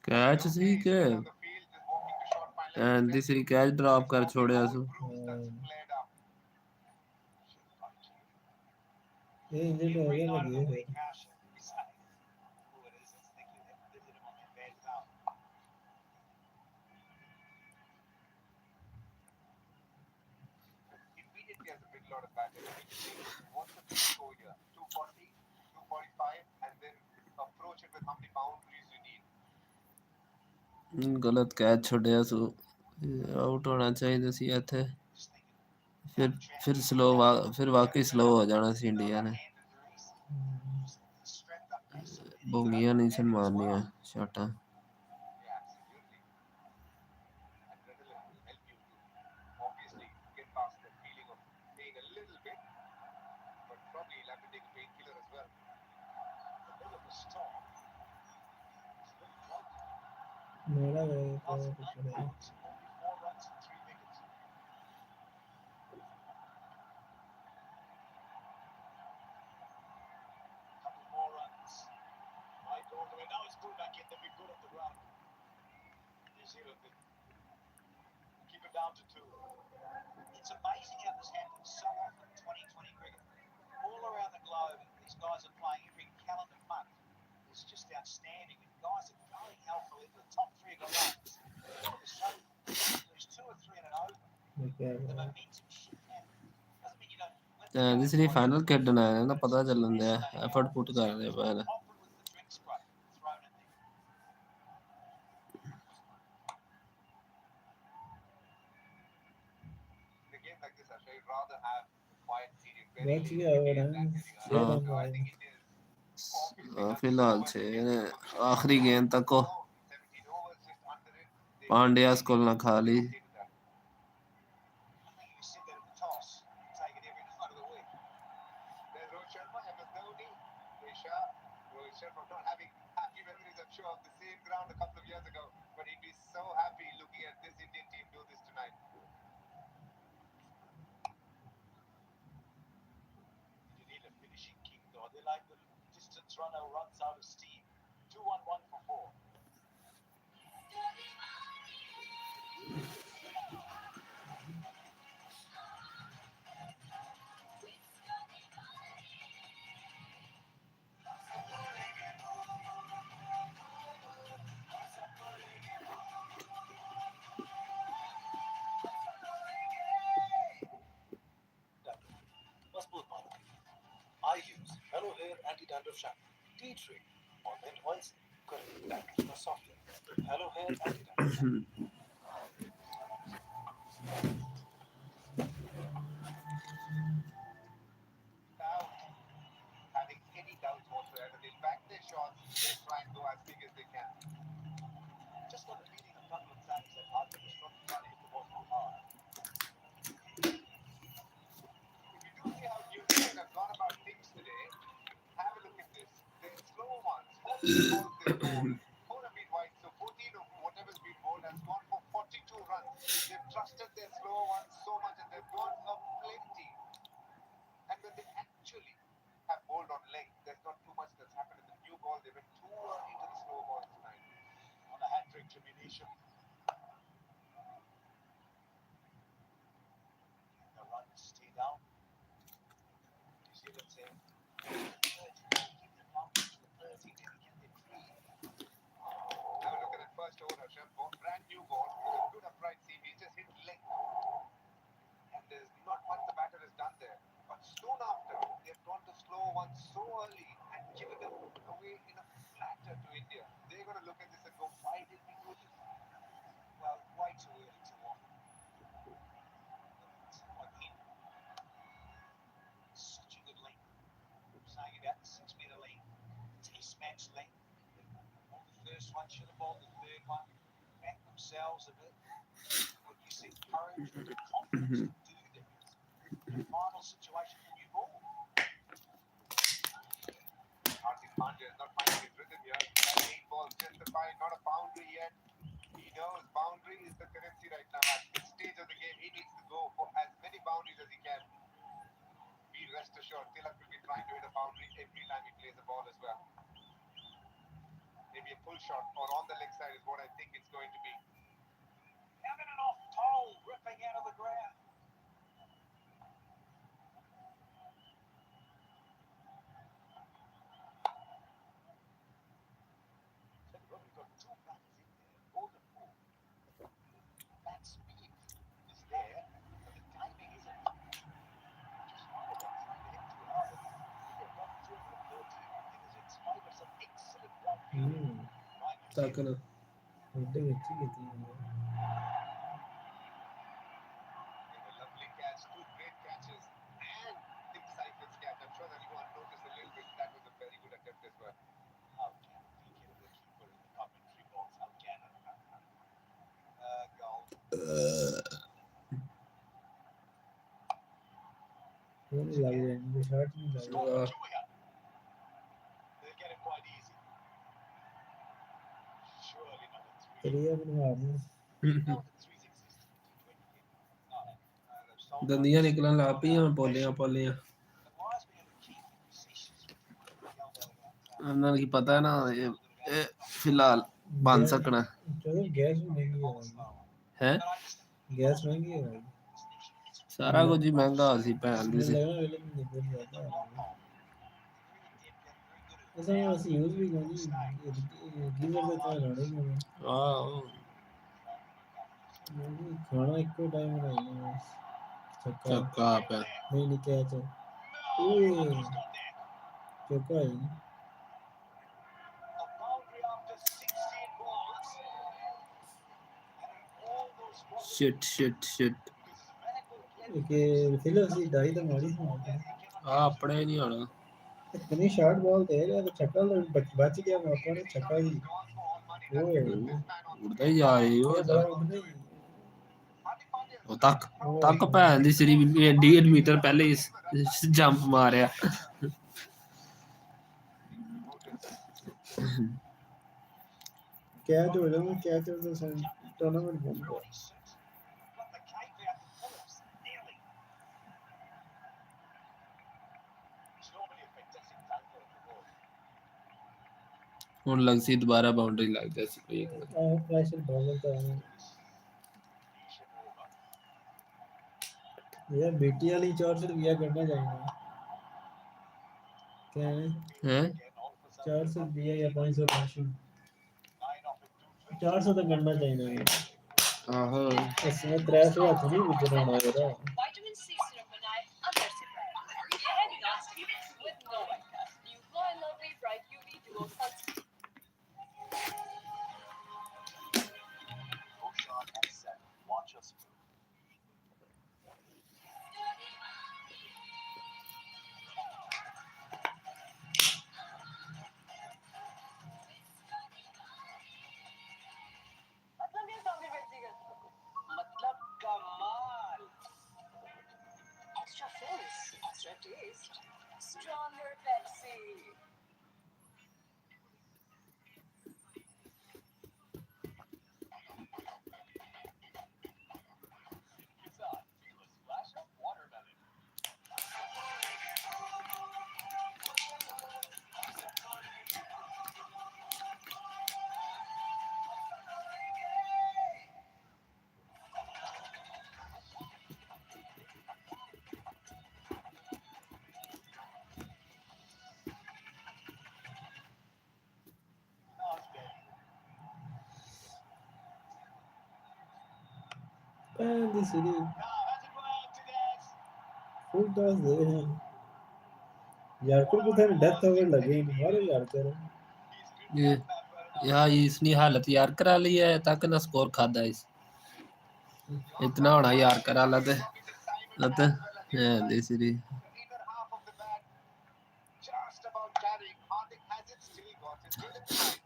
catch सी के and तीसरी कैच ड्रॉप कर छोड़या सो ये इंजर्ड हो गया Regarded था a ये weak house, shall we say. Oh, it is. It's thinking that they hit him on their bad thumb. Immediately has a big lot of batters. What's the big score here? 240, 245, and then approach it with how many boundaries you need. गलत catch छोड़या so out होना चाहिए सी इथे फिर slow फिर वाकई slow हो जाना सी India ने बोगियां नहीं सन मारनियां शॉटां Yeah, absolutely. Adrenaline will help you to obviously get past the feeling of paying a little bit, but probably you'll have to take a painkiller as well. A bit of a stop. मेरा गया तो Lots of कुछ late नहीं balls, only 4 runs and 3 wickets. Couple more runs. Might go all the way. Now it's pulled back in. They've been good on the ground. New Zealand keep it down to 2. It's amazing how this happens so often in 2020 cricket. All around the globe, these guys are playing every calendar month. It's just outstanding. And guys are going alpha. The top 3 have got runs. All of a sudden, there's 2 or 3 in an over. क्या The हुआ momentum shift happens. Doesn't mean you don't win the game. तीसरी final खेडना है ना पता चलन दिया effort put कर रहे पहले Often with the drink spray thrown in there. In a game like this, I'd rather have a quiet period. बच गया वो रन 6 हाँ रन So I आए think India is obviously done फिलहाल so well छे in their position. आखिरी गेंद तक को 17 overs just under it. They Pandya score ना खा ली stay to that. I think you said that at the toss. Take it every night of the week. There's Rohit Sharma, MS Dhoni, Isha. Rohit Sharma not having happy memories, I'm sure, of the same ground a couple of years ago. But he'd be so happy looking at this Indian team do this tonight. You need a finishing king, though. They like the distance runner runs out of steam. 2-1-1 for 4. मजबूत बालों I use Hello Hair Anti-Dandruff Shampoo, tea tree, or mint oil से करें dandruff का software. Hello Hair Anti-Dandruff Shampoo. Without having any doubts whatsoever, they'll back their shots, they'll try and go as big as they can. Just got a feeling a couple of times that Arthur was probably trying to hit the ball too hard. If you do see how New Zealand have gone about things today, have a look at this. Their slow ones, 14 balls they've bowled. 4 have been wide, so 14 of whatever's been bowled has gone for 42 runs. They've trusted their slow ones so much and they've gone a plenty. And when they actually have bowled on leg, there's not too much that's happened in the new ball. They went too early to the slow balls tonight. On a hat-trick combination. The runs stay down. New Zealand say 30. Keep the boundaries to 30. Then can they breathe? Have a look at that first over, Hashem. Brand new ball with a good upright seam. He just hit leg. And there's not much the batter has done there. But soon after, they've gone to slow ones so early and given them away in a flatter to India. They're going to look at this and go, why did we do this? Well, way too early to want. Again, such a good length. Saying about the 6-metre length, test match length. On the first one, should have bowled the third one. Back themselves a bit. What you said, courage and confidence to do that. The final situation for new ball. Hardik Pandya is not finding his rhythm here. That 8 balls just a fine, not a boundary yet. He knows boundary is the currency right now. At this stage of the game, he needs to go for as many boundaries as he can. Be rest assured, Tilak will be trying to hit a boundary every time he plays the ball as well. Maybe a pull shot or on the leg side is what I think it's going to be. Having an off pole, ripping out of the ground. Look, we've got two batters in there. Golden ball. That speed is there, but the timing isn't. Just wonder they're trying to hit too hard. They've got 230 because in spite of some excellent ground fielding. Right, you see ਤੱਕ ਨਾ ਉਹਦੇ ਵਿੱਚ ਹੀ ਕੀਤੀ ਹੋਈ ਹੈ They were lovely catch, two great catches, and Tim Seifel's catch. I'm sure that everyone noticed a little bit. That was a very good attempt as well. How can we get the keeper in the commentary box? How can it? Goal. ਉਹ ਨਹੀਂ ਲੱਗ ਰਿਹਾ ਇਹਨੂੰ shot ਨਹੀਂ ਲੱਗ Scored ਰਿਹਾ two here. They get it quite easy. Surely number three. ਕਰੀਆ ਬਣਵਾ ਨੂੰ Now the threes exist in the T20 game. They've sold ਦੰਦੀਆਂ out. ਨਿਕਲਣ ਲੱਗ ਪਈਆਂ ਪੋਲੀਆਂ But wise being able to keep the positions. ਉਹਨਾਂ ਨੂੰ ਕੀ ਪਤਾ ਨਾ ਇਹ ਫਿਲਹਾਲ ਬਣ ਸਕਣਾ ਚਲੋ ਗੈਸ ਮਹਿੰਗੀ ਹੋ ਗਈ ਹੈ ਗੈਸ ਮਹਿੰਗੀ ਹੋ ਗਈ ਸਾਰਾ ਕੁਝ ਹੀ ਮਹਿੰਗਾ ਸੀ ਭੈਣ ਦੀ ਸੀ ਅਸਾਂ ਅਸੀਂ ਯੂਜ਼ ਵੀ ਨਹੀਂ ਗੀਜ਼ਰ ਦੇ ਤਾਂ ਲਾਣੇ ਹੀ ਆਹ ਖਾਣਾ ਇੱਕੋ ਟਾਈਮ ਬਣਾਈਏ ਚੱਕਾ ਪਿਆ ਨਹੀਂ ਨਹੀਂ ਕੈਚ ਓਏ ਚੱਕਾ ਹੀ A boundary after 16 balls. And all those balls. shit ਕਿ ਫਿਲਰ ਸੀ ਦਾਈ ਤਾਂ ਮਾਰੀ ਆ ਆਪਣੇ ਨਹੀਂ ਆਣਾ ਇਤਨੀ ਸ਼ਾਰਟ ਬਾਲ ਦੇ ਰਿਹਾ ਤਾਂ ਛੱਕਾ ਬਚ ਗਿਆ ਮੌਕਾ ਨੇ ਛੱਕਾ ਵੀ ਓਏ ਉੜਦਾ ਹੀ ਜਾ ਰਹੀ ਉਹ ਤੱਕ ਭੈਣ ਦੀ ਸਰੀ 1.5 ਮੀਟਰ ਪਹਿਲੇ ਜੰਪ ਮਾਰਿਆ ਕੈਚ ਹੋ ਜਾਣਾ ਕੈਚ ਹੋ ਜਾਣਾ ਟੂਰਨਾਮੈਂਟ ਬਣ ਗਿਆ Got the caveat that Phillips nearly. He's normally a fantastic tackler of the ball. ਹੁਣ ਲੱਗ ਸੀ ਦੁਬਾਰਾ ਬਾਉਂਡਰੀ ਲੱਗ ਜਾ ਸੀ ਕੋਈ ਇੱਕ ਪ੍ਰੈਸ਼ਰ ਬਹੁਤ ਤਾਂ ये बेटी वाली 400 रुपया करना चाहिए क्या है 400 रुपया या 500 राशन 400 तो करना चाहिए आहो इसमें 300 हाथ नहीं बुझना होगा Vitamin C syrup बनाए अंदर से bright. ये है non-stick with no white. New Glow and Lovely Bright UV Duo Sunscreen. Go shot and set. Watch us move. मतलब कमाल extra fizz extra taste stronger Pepsi Inside, feel a splash of watermelon. and the city Now, how's it going to this? full toss दे रहे हैं यारकर को था death over लगे मारो यारकर ये यार इसने हालत यार करा ली है तक ना स्कोर खादा इस इतना होना यार करा लत देसी Either half of the bat, just about carrying. Hardik has it, still got it, still inside.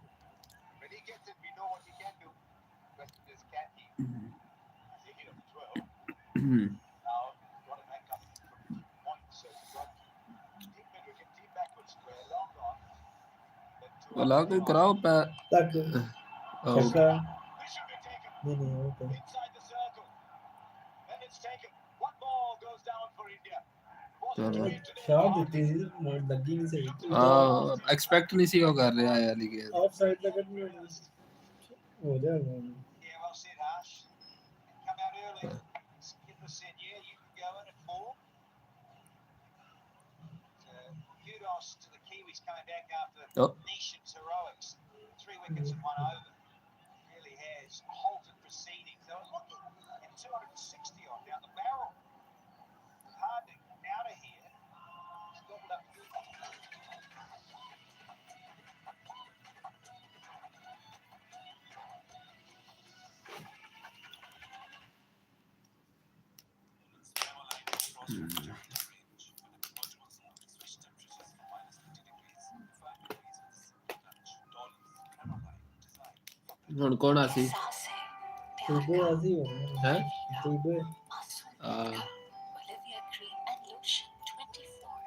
When he gets it, we know what he can do. Question is, can he? Has he hit a 12? Now, got an anchor from point, so he's got deep mid wicket, deep backward square, long on. Then two वाला कोई कराओ पे तक छक्का This should be taken नहीं okay Inside the circle. And it's taken. One ball goes down for India. Wasn't चलो clear today. Shot देती थी लगी नहीं सही एक्सपेक्ट नहीं सी वो कर रहे हैं यार ये ऑफ साइड तक नहीं हो जाएगा Yeah, well said, Harsh. Come out early. Skipper said, yeah, you can go in at 4. Kudos to the Kiwis coming back after Oh. Nishan's heroics. 3 wickets and 1 over. Really has halted proceedings. They were looking at 260 odd down the barrel. Harding out of here. He's gobbled up. ਹੁਣ ਕੌਣ ਆ ਸੀ तुबे ऐसी हो ਹੈ तुबे Olivia Cream and Lotion 24.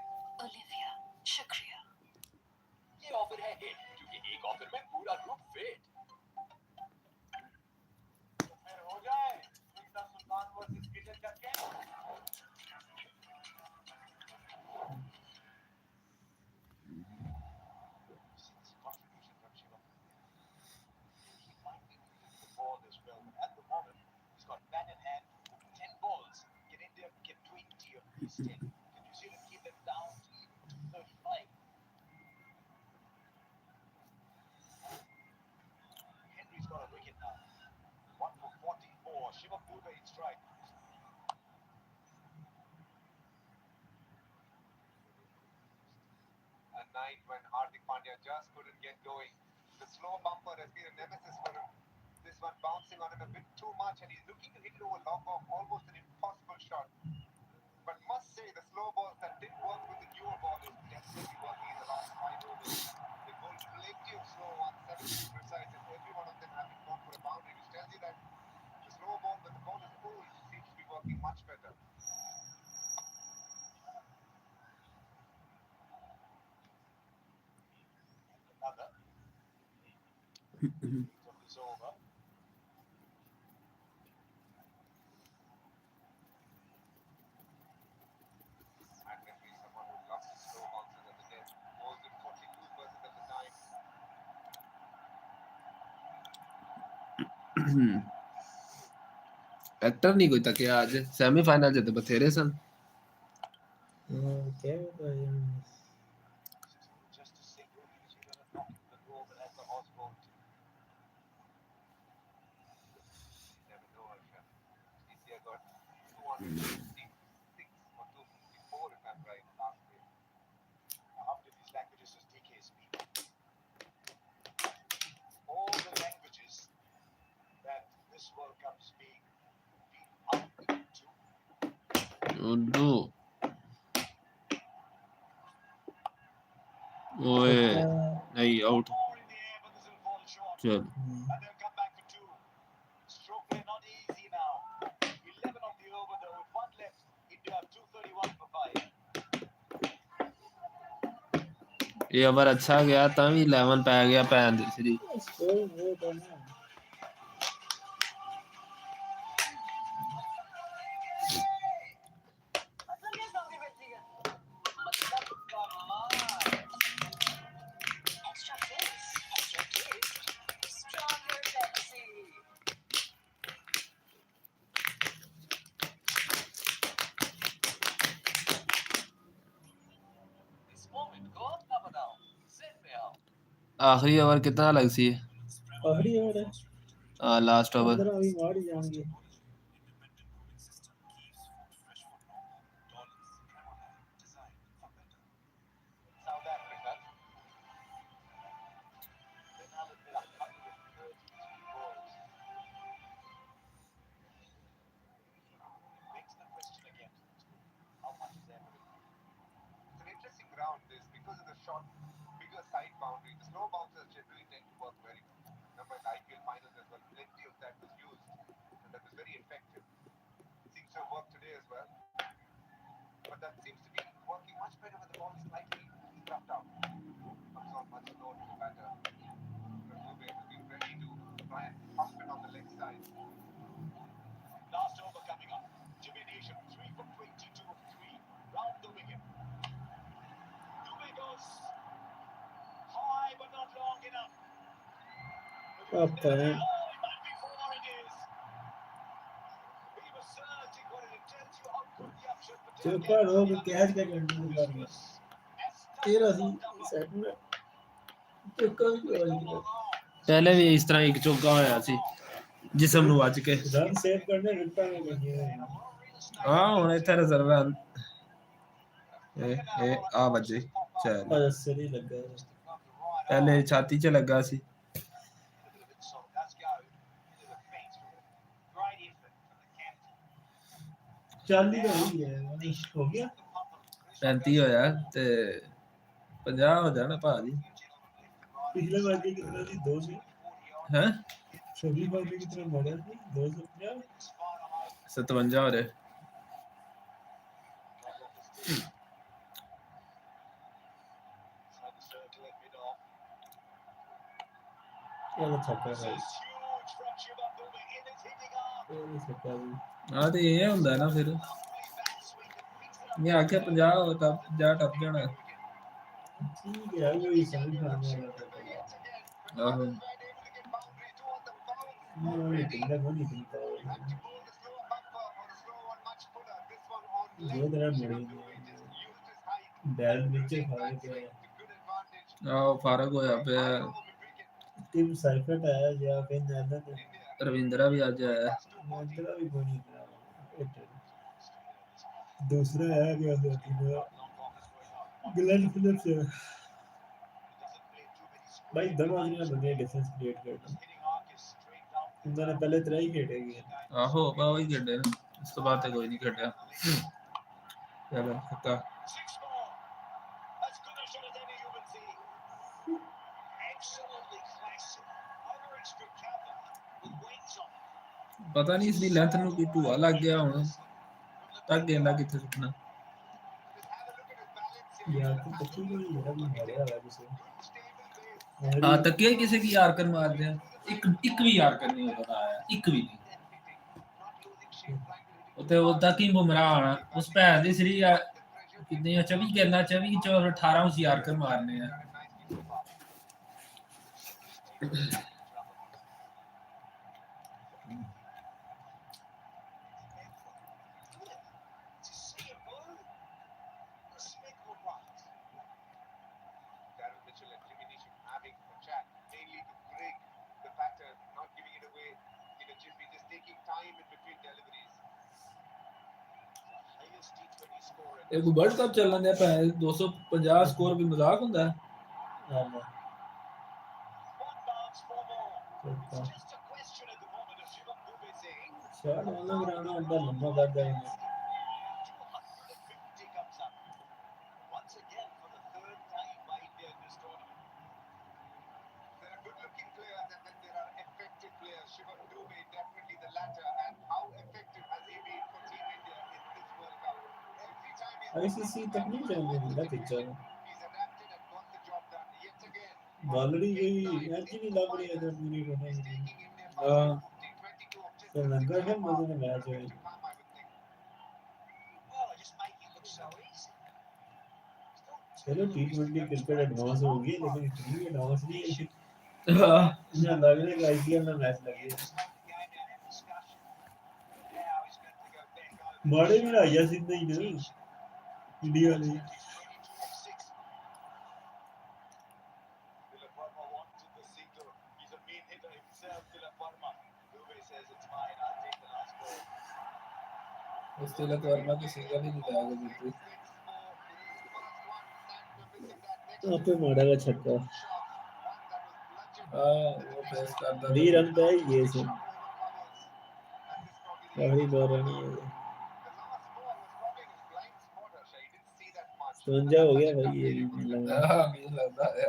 Olivia, shukriya. ये offer है hit क्योंकि एक ऑफर में पूरा ग्रुप फिट फिर हो जाए सुल्तान सुल्तान वर्सेस क्रिकेट का game at the moment he's got bat in hand 10 balls can India get 20 of these 10 can you see them keep them down to 35 Henry's got a wicket now 1 for 44 Shivam Dube in strike a night when Hardik Pandya just couldn't get going. The slow bumper has been a nemesis for him. This one bouncing on him a bit too much, and he's looking to hit it over long off, almost an impossible shot. But must say, the slow balls that did work with the newer ball is definitely working in the last 5 overs. They bowled plenty of slow ones, 7 to be precise, and every one of them having gone for a boundary, which tells you that the slow ball, when the ball is old, seems to be working much better. Another. It's over. And then be someone who loves the slow bounces at the net. Bowls it 42% of the time. Actor नहीं कोई तक आज semifinal जिते बथेरे सन क्या होता है Just a single because you got a knock in the door, but as the horse bowled. You never know, Arsha. TCI got 256 or 254 if I'm right last year. Now, how many of these languages does DK speak? All the languages that this World Cup is being out into. Urdu ओए नहीं out More in the air, but this will fall short. चल And they'll come back for 2. Stroke play not easy now. 11 of the over though. With 1 left, India have 231 for 5. ये over अच्छा गया तभी 11 पै गया pan दी सी score वो तो ना Extra taste, extra taste. Stronger Pepsi. इस मोमेंट को अपना बनाओ जिद में आओ आखिरी ओवर कितना लग सी आखिरी ओवर है लास्ट ओवर 15 अभी मार ही जाएंगे South Africa. They now have 133 balls. Begs the question again. How much is there? It's an interesting ground this because of the short, bigger side boundary. The slow bouncers generally tend to work very well. Remember in the IPL finals as well, plenty of that was used and that was very effective. Seems to have worked today as well. But that seems to be working much better when the ball is slightly stuffed out. Comes on much slower to the batter. Dube has been ready to try and pump it on the leg side. Apa ya? Cepat हो कि catch का control कर रहा तेरा सी set में चौका भी होया पहले भी इस तरह एक चौका होया सी जिसम ਨੂੰ ਵੱਜ ਕੇ ਰਨ ਸੇਵ ਕਰਨੇ ਵਿਕਟਾਂ ਨੇ ਗਈਆਂ ਹਾਂ ਹੁਣ ਇੱਥੇ ਰਿਜ਼ਰਵ ਹੈ ਇਹ ਆ ਵੱਜੇ ਚੱਲ ਸਹੀ ਲੱਗਾ ਪਹਿਲੇ ਛਾਤੀ 'ਚ ਲੱਗਾ ਸੀ ਚਾਲੀ ਦਾ ਹੀ ਹੈ ਹੋ ਗਿਆ 35 ਹੋਇਆ ਤੇ 50 ਹੋ ਜਾਣਾ ਭਾਜੀ ਪਿਛਲੇ ਵਾਰ ਦੀ ਕਿੰਨਾ ਸੀ 2 ਸੀ ਹੈ ਛੋਟੀ ਵਾਰ ਦੀ ਕਿੰਨਾ ਮੋੜਿਆ ਸੀ 250 57 ਹੋ ਰਿਹਾ ਇਹ ਛੱਕਾ ਹੈ ਇਹ ਛੱਕਾ ਆ ਤੇ ਇਹ ਹੁੰਦਾ ਨਾ ਫਿਰ ਮੈਂ ਆਖਿਆ 50 ਤਾਂ 50 ਟੱਪ ਜਾਣਾ ਠੀਕ ਹੈ ਕੋਈ ਸਮਝ ਨਹੀਂ ਆਉਂਦਾ ਆਹੋ ਨਹੀਂ ਕਿੰਨਾ ਨਹੀਂ ਦਿੰਦਾ ਇਹ ਤਰ੍ਹਾਂ ਮੜੀ ਬੈਲ ਵਿੱਚ ਫਾਰਕ ਹੈ ਆਹ ਫਾਰਕ ਹੋਇਆ ਪਿਆ ਟੀਮ ਸਾਈਫਟ ਆਇਆ ਜਾਂ ਫਿਰ ਨੈਨਾ ਰਵਿੰਦਰਾ ਵੀ ਅੱਜ ਆਇਆ ਰਵਿੰਦਰਾ ਵੀ ਬਣੀ दूसरा है क्या ग्लेन फिलिप्स भाई दोनों आदमी बंदे डिफरेंस क्रिएट करते उन्होंने पहले तरह ही खेले गए आहो बा वही खेले ना इस तो बात है कोई नहीं खेला चलो हक्का पता नहीं इसकी लेंथ ਨੂੰ ਕੀ ਧੂਆ ਲੱਗ ਗਿਆ ਹੁਣ ਤੱਕ ਗੇਂਦਾ ਕਿੱਥੇ ਸੁੱਟਣਾ यार तो तकी को नहीं लगा कि मरिया है किसी हां तकिया किसी की यार कर मार दिया एक भी यार कर नहीं होता आया एक भी नहीं उते ओदा की बुमराह आना उस भैन दी सरी कितनी 24 गेंदा 24 चो 18 उस यार कर मारने हैं एक वर्ल्ड कप चलने दे पे 250 स्कोर भी मजाक हुंदा है शायद वाला ग्राउंड अंदर लंबा कर जाएगा आईसीसी तक नहीं जाने देगा पिक्चर ऑलरेडी गई मैच ही नहीं लग रही है जब मेरी टूर्नामेंट हां तो लगा है मजे में मैच है चलो टी20 क्रिकेट एडवांस हो गई लेकिन इतनी एडवांस नहीं है हां ना लग रहा है आईपीएल में मैच लगे मारे में आया सीधा ही ना इंडिया ने उसके लिए वर्मा की सिंगल ही निकाल दी तो पे मारा का छक्का हां वो प्रेस करता 3 रन पे ये से पहली बार रन समझा हो गया भाई ये भी लगा हां मुझे लगता है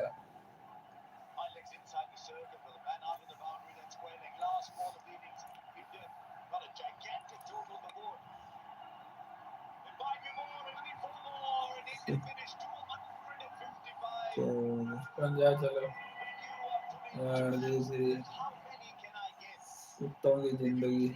पंजा चलो और जैसे कुत्तों की जिंदगी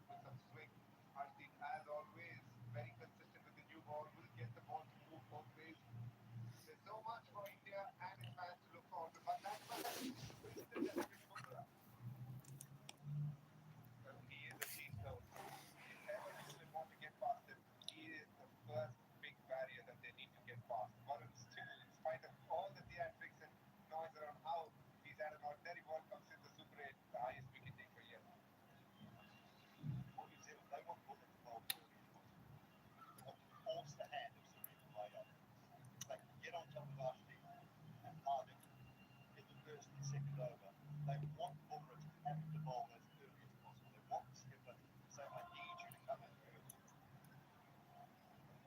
With some swing, Harshdeep, as always, very consistent with the new ball, will get the ball to move both ways. There's so much for India and its fans to look forward to, but that's why he is a cheat code. If ever New Zealand want to get past him, he is the first big barrier that they need to get past. But still, in spite of all the theatrics and noise around how he's had an ordinary World Cup since the Super 8, the highest wicket taker yet. For New Zealand, they want Bullock involved early as possible. They want to force the hand of Surrender to lay over. They can get on top of Arshdeep and Hardik in the first and second over. They want Bumrah to have the ball as early as possible. They want the skipper to say, I need you to come in first.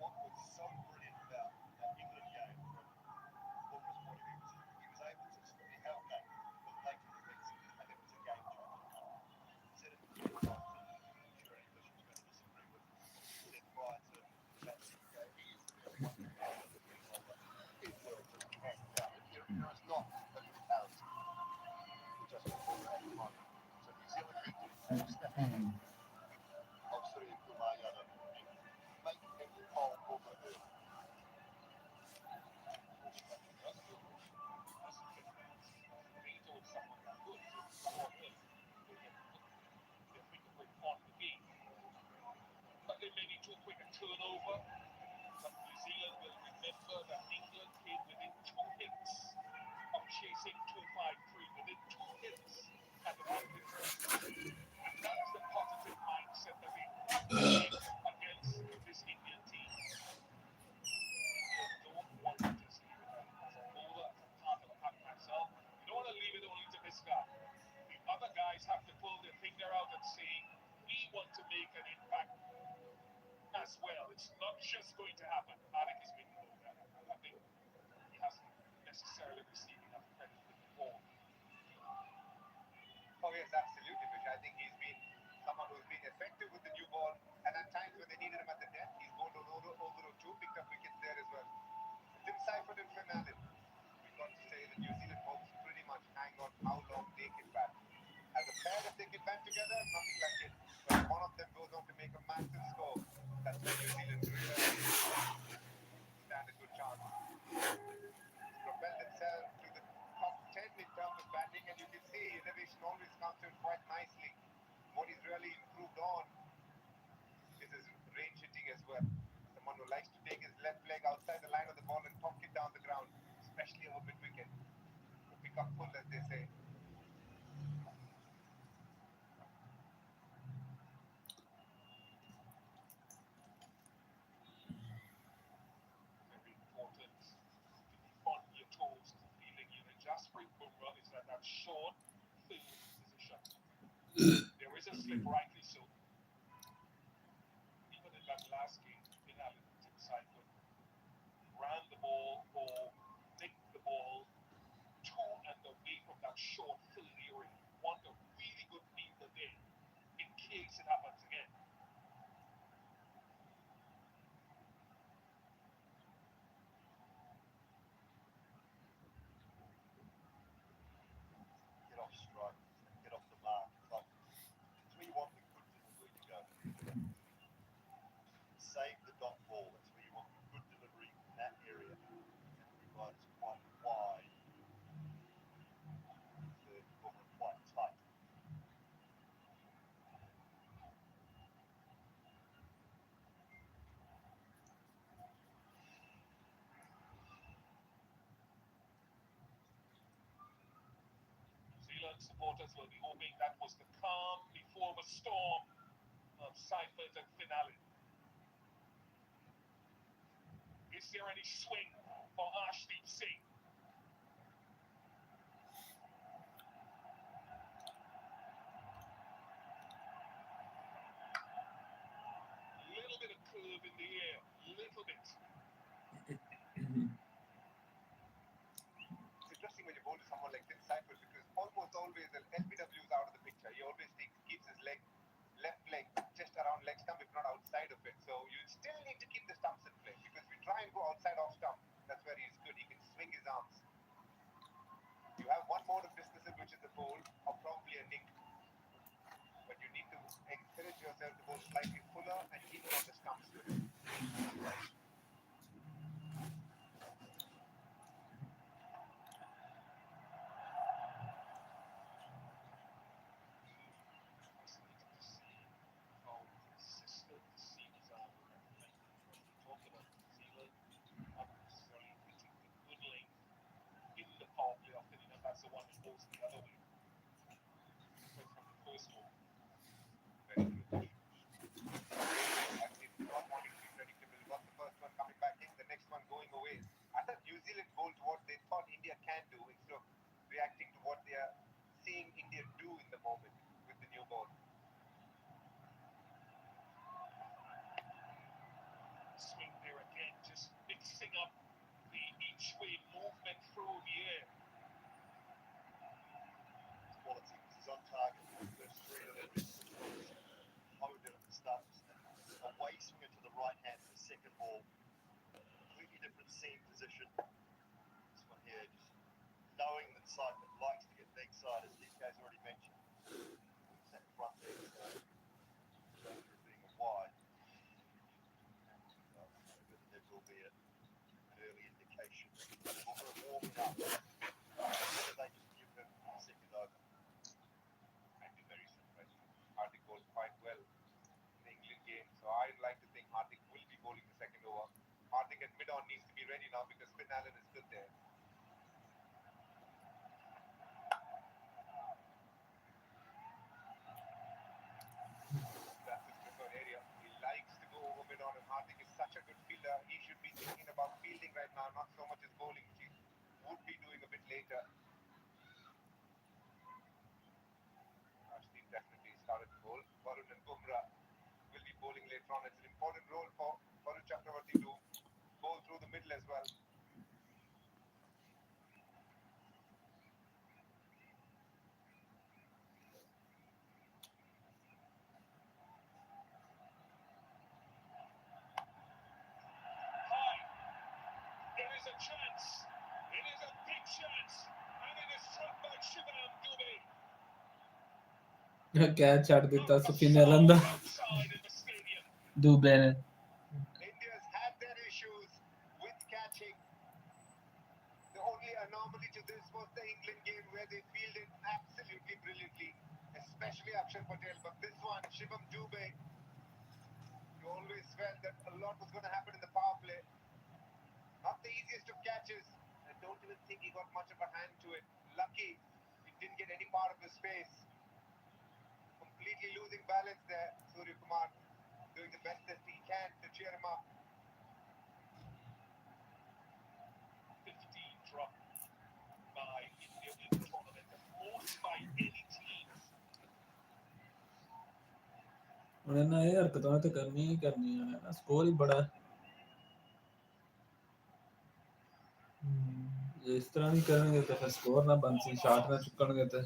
What was so brilliant about that England game from Bumrah's point of view was he was able to he held that with late in the innings, and it was a game changer. He said it a few times, and I'm sure English was going to disagree with what he said prior to that England game. He is the best one out of the green bowler in the world, hands down. There is not a comparison with Justin Bumrah at the moment. So New Zealand need to force the hand of Surya Kumar Yadav and make him bowl Bumrah early. But they may be too quick a turnover. But New Zealand will remember that England came within 2 hits of chasing 253, within 2 hits at the Brooklyn Test. And that's the positive mindset that we have to take against this Indian team. You don't want to just leave it as a bowler, as a part of a pack myself. You don't want to leave it only to this guy. The other guys have to pull their finger out and say, we want to make an impact as well. It's not just going to happen. Malik has been told that. I think he hasn't necessarily received enough credit with the ball. Oh yes, absolutely, Vish. I think he's been someone who's been effective with the new ball, and at times when they needed him at the death, he's bowled over too, picked up wickets there as well. Tim Seifert and Finn Allen, we've got to say that New Zealand hopes pretty much hang on how long they can bat. As a pair, if they can bat together, nothing like it. But if one of them goes on to make a massive score, that's when New Zealand really stand a good chance. Propel themselves to the top 10 in terms of batting, and you can see innovation always comes in quite nicely. What he's really improved on is his range hitting as well. Someone who likes to take his left leg outside the line of the ball and pop it down the ground, especially over mid wicket. To pick up full, as they say. Very important to be on your toes as a fielding unit. Jasprit Bumrah is at that short third position. There is a slip, rightly so. Even in that last game, Finn Allen, Tim Seifert ran the ball or nicked the ball to and away from that short field area. You want a really good fielder there in case it happens again. supporters will be hoping that was the calm before the storm of Seifert and Finale. Is there any swing for Arshdeep Singh? Little bit of curve in the air, little bit. It's interesting when you bowl to someone like Tim Seifert because almost always the LBW is out of the picture. He always keeps his left leg just around leg stump, if not outside of it. So you still need to keep the stumps in play because if you try and go outside off stump, that's where he's good. He can swing his arms. You have one mode of dismissal, which is the bowl or probably a nick. But you need to encourage yourself to go slightly fuller and keep it on the stumps. That's the one that goes the other way. So from the first hole. Very good. Actually, not wanting to be predictable. Got the first one coming back in, the next one going away. I thought New Zealand bowled to what they thought India can do instead of reacting to what they are seeing India do in the moment with the new ball. Swing there again, just mixing up the each way movement through the air. Quality. He's on target. There's three of them. Honed it at the start. Away swinger to the right hand for the second ball. Completely different seam position. This one here, just knowing that Seifert likes to get leg side, as DK's already mentioned. That front leg side. Danger of being a wide. There will be an early indication. Booker warming up. Whether they just give him a second over. I'd be very surprised. Hardik bowled quite well in the England game, so I'd like to think Hardik will be bowling the second over. Hardik at mid-on needs to be ready now because Finn Allen is good there. That's his preferred area. He likes to go over mid-on, and Hardik is such a good fielder. He should be thinking about fielding right now, not so much as bowling, which he would be doing a bit later. Arshdeep definitely started to bowl. Varun and Bumrah will be bowling later on. It's an important role for Varun Chakravarti to bowl through the middle as well. It is a chance. It is a big chance. And it is struck by Shivam Dubey. Catch छाड़ देता spinner अंदर Outside in the stadium. Dubey ने India's had their issues with catching. The only anomaly to this was the England game where they fielded absolutely brilliantly, especially Akshar Patel. But this one, Shivam Dubey, you always felt that a lot was going to happen in the power play. Not the easiest of catches. I don't even think he got much of a hand to it. Lucky, he didn't get any part of the space. Completely losing balance there. Surya Kumar doing the best that he can to cheer him up. 15 dropped by India in the tournament. The most by any team. उन्हें ना ये हरकतें तो करनी ही करनी है ना score ही बड़ा ये इस तरह नहीं करेंगे तो फिर स्कोर ना बनसी शॉट ना चुकणगे तो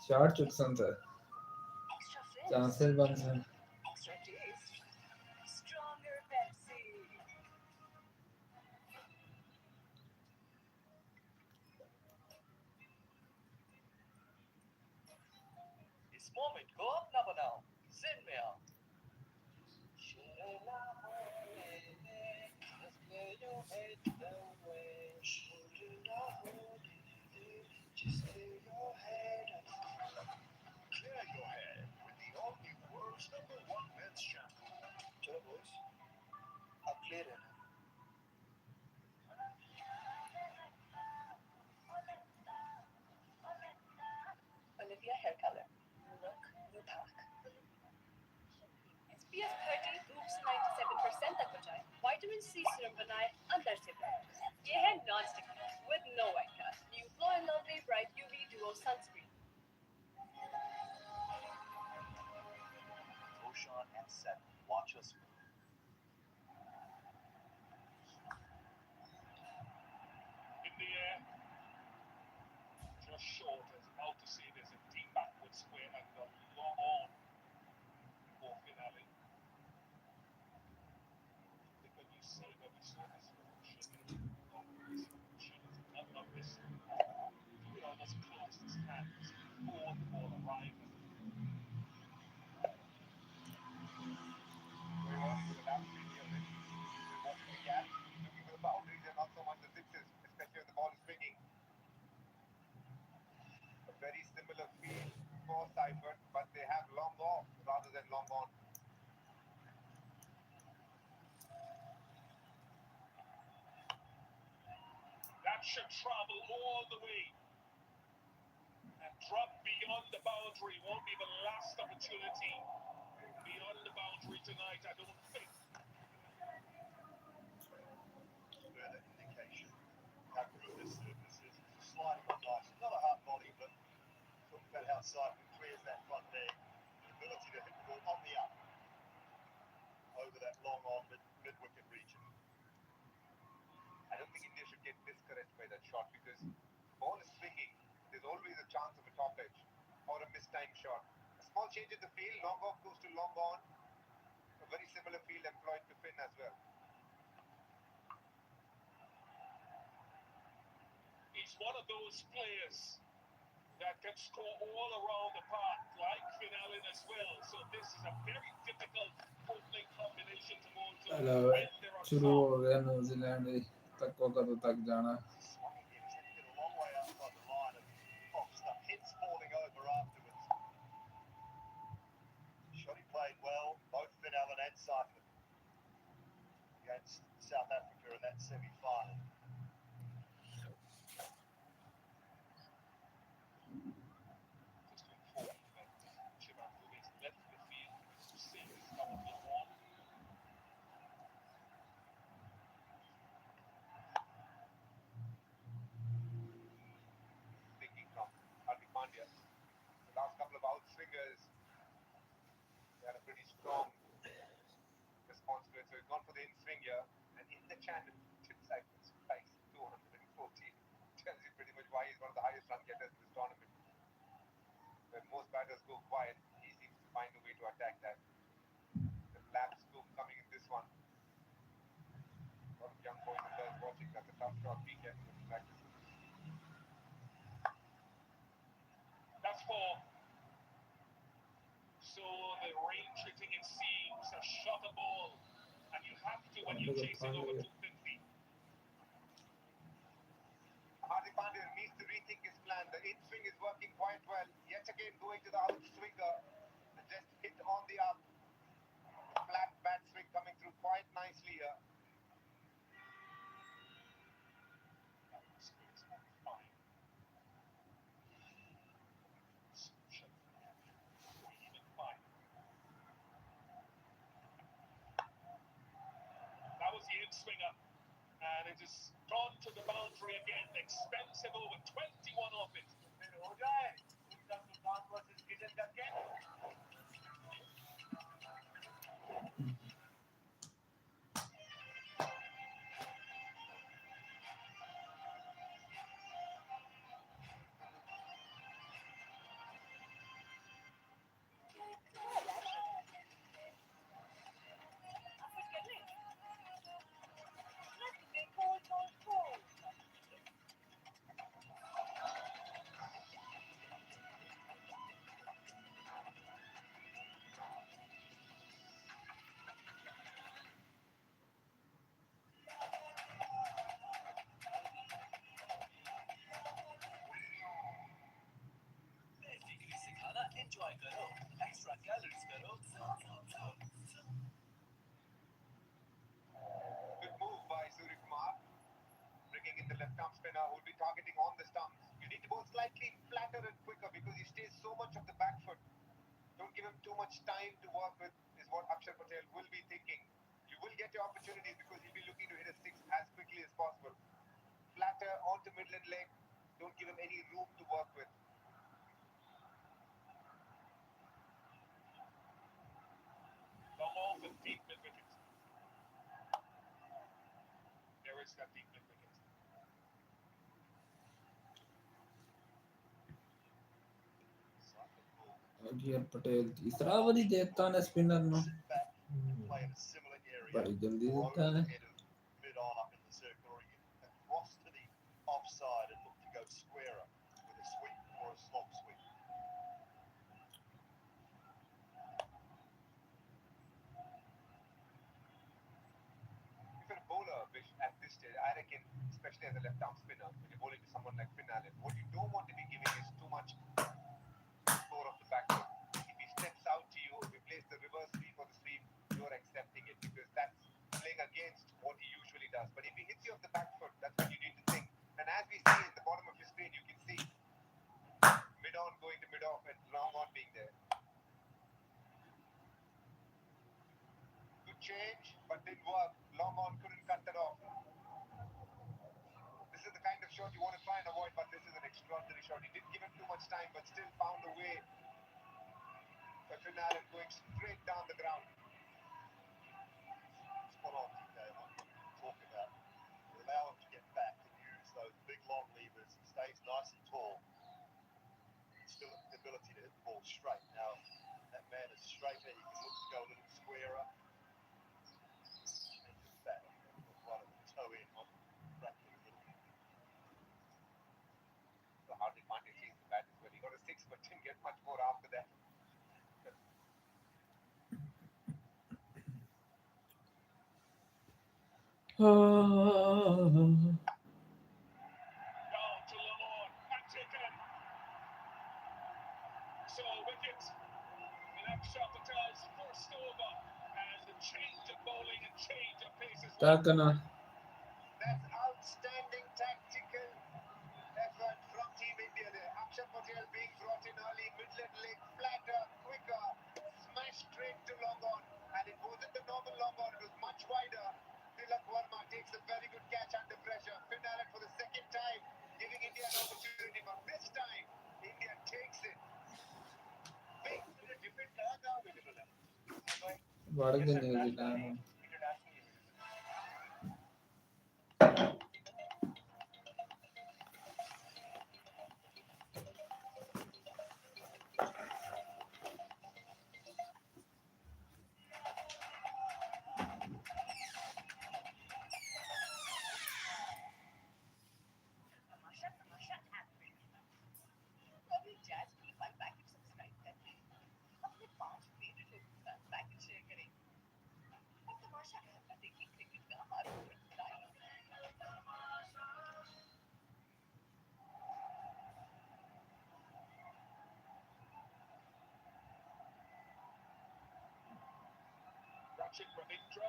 शॉट चुक सकता है चांसेस बन सकते Extra taste. Stronger Pepsi. इस moment को अपना बनाओ जिन में आओ Clear your hair with the all-new world's #1 men's shampoo. Chalo boys, ab clear hai na? non-stick with no white cast. New Glow and Lovely Bright UV Duo Sunscreen. Roshan and 7. Watch us move. In the air, just short as out to sea. There's a deep backward square and the long on for finale. I think when you see when we saw this function, none of this, you could almost close his hands before the ball arrived. Very early with the lap speed here, Rich. They're watching the gap, looking for the boundaries and not so much the sixes, especially when the ball is swinging. A very similar feel for Seifert, but they have long off rather than long on. That should travel all the way and drop beyond the boundary. Won't be the last opportunity beyond the boundary tonight, I don't think. Further indication how good this surface is. It's sliding on nice. Not a hard body, but talking about how Seifert clears that front leg. The ability to hit the ball on the up over that long on mid-wicket region. I don't think India should get discouraged by that shot because the ball is swinging. There's always a chance of a top edge or a mistimed shot. A small change in the field, long off goes to long on. A very similar field employed to Finn as well. He's one of those players that can score all around the park, like Finn Allen as well. So this is a very difficult opening combination to go to hello when there are शुरू हो some. गया New Zealand तक को कदों तक जाना Swung again. He's had to get a long way outside the line and stuff hits falling over afterwards. Shot he played well, both Finn Allen and Seifert against South Africa in that semi-final. Just informed that Shivan Dube's left the field to see his double on. Thinking from Hardik Pandya. The last couple of outswingers, they had a pretty strong response to it. So he's gone for the in-swing here. And in the channel, Seifert's pace, 214. Tells you pretty much why he's one of the highest run getters in this tournament. When most batters go quiet, he seems to find a way to attack that. The lap scoop coming in this one. A lot of young boys and girls watching. That's a tough shot. Be careful when you practice it. That's four. So the range hitting it seems a shot a ball, and you have to when you're chasing over 250. Hardik Pandya needs to rethink his plan. The in-swing is working quite well. Yet again going to the outswinger. Just hit on the up. Flat bat swing coming through quite nicely here. That was the in-swinger, and it has gone to the boundary again. Expensive over 21 off it. Enjoy करो, extra calories करो. Good move by Surya Kumar. Bringing in the left-arm spinner who will be targeting on the stumps. You need to go slightly flatter and quicker because he stays so much of the back foot. Don't give him too much time to work with, is what Akshar Patel will be thinking. You will get your opportunities because he'll be looking to hit a six as quickly as possible. flatter onto midland leg. Don't give him any room to work with. Long off and deep mid wicket. There is that deep mid wicket. Azhar Patel तीसरा over ही देता है spinner no Sit back and play in a similar area. बड़ी जल्दी Or देता over है the head of mid on up in the circle, or you can cross to the offside and look to go squarer with a sweep or a slog sweep. If you're a bowler at this stage, I reckon, especially as a left-arm spinner, when you're bowling to someone like Finn Allen, what you don't want to be giving is too much floor off the back foot. If he steps out to you, if he plays the reverse sweep or the sweep, you're accepting it because that's playing against what he usually does. But if he hits you off the back foot, that's what you need to think. And as we see in the bottom of your screen, you can see mid-on going to mid-off and long-on being there. Good change, but didn't work. Long-on couldn't cut that off. This is the kind of shot you want to try and avoid, but this is an extraordinary shot. He didn't give him too much time, but still found a way. For Finn Allen going straight down the ground. Spot on, TK. What you talk about. You allow him to get back and use those big long levers. He stays nice and tall. Still the ability to hit the ball straight. Now, that man is straighter. He can look to go a little squarer. And just back. Right at the toe in. Crack it a little. So Hardik Pandya changed the bat as well. He got a six, but didn't get much more after that. Down to Lamont and taken. So wicket in Akshar Patel's first over, and a change of bowling and change of pace as well. ताकना That's outstanding tactical effort from Team India there. Akshar Patel being brought in early, midland leg, flatter, quicker, smash straight to long on. And it wasn't the normal long on, it was much wider. Tilak Verma takes a very good catch under pressure. Finn Allen for the second time, giving India an opportunity. But this time, India takes it. Big different color now available. बढ़ गए New Zealand कभी jazz की 5 packet subscribe करें अपने 5 favourite लोगों के साथ packet share करें और तमाशा ऐप पर देखें क्रिकेट का hardcore live Rachit Ravindra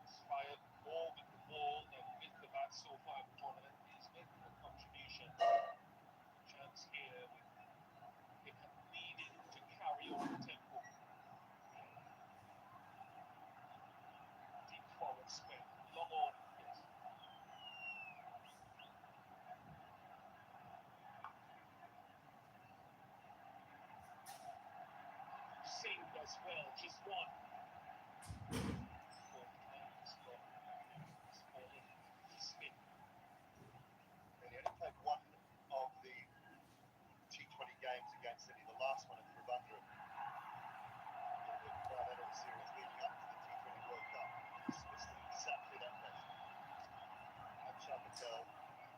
inspired more with the ball than with the bat so far in the tournament. He's making a contribution. Chance here with him needing to carry on the tempo. Deep forward spin, long on. Yes. Singh as well, just one. Fourth time he's got this ball in spin. And he only played one of the T20 games against Sydney, the last one at Trivandrum. The bilateral series leading up to the T20 World Cup. Dismissed him exactly that fashion. Akshar Patel,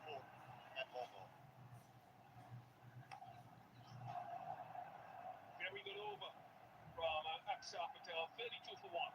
fourth and long on. Very good over from Akshar Patel, 32 for 1.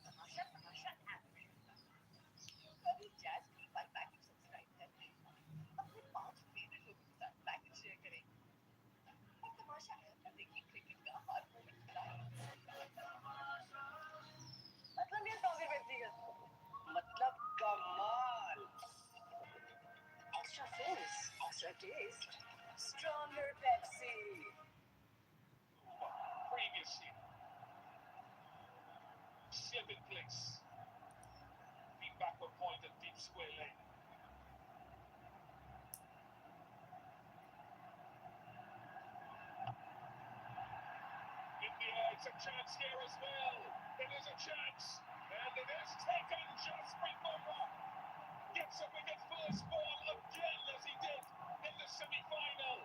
Tamasha Tamasha app कभी jazz की 5 packet subscribe करें अपने 5 favourite taste. Stronger Pepsi. Previously, 7th place. Beat back a point at deep square lane. India, it's a chance here as well. It is a chance. And it is taken. Jasprit Bumrah gets a wicket first ball again as he did in the semi-final.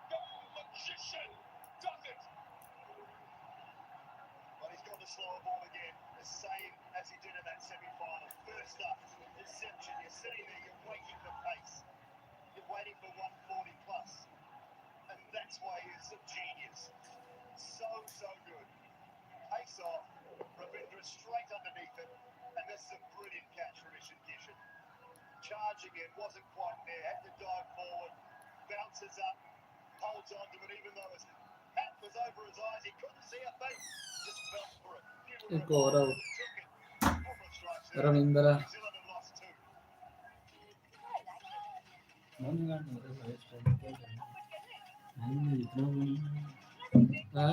The magician does it. But he's got the slower ball again, the same as he did in that semi-final. First up, deception. You're sitting there, you're waiting for pace. You're waiting for 140 plus. And that's why he's a genius. So good. Pace off, Ravindra straight underneath it, and this is a brilliant catch from Ishan Kishan. Charging it, wasn't quite there, had to dive forward, bounces up, holds on to it, even though his hat was over his eyes, he couldn't see a thing, just felt for it. एक और out Took it. Bumrah strikes out. Ravindra New Zealand have lost two. हाँ नहीं, जितना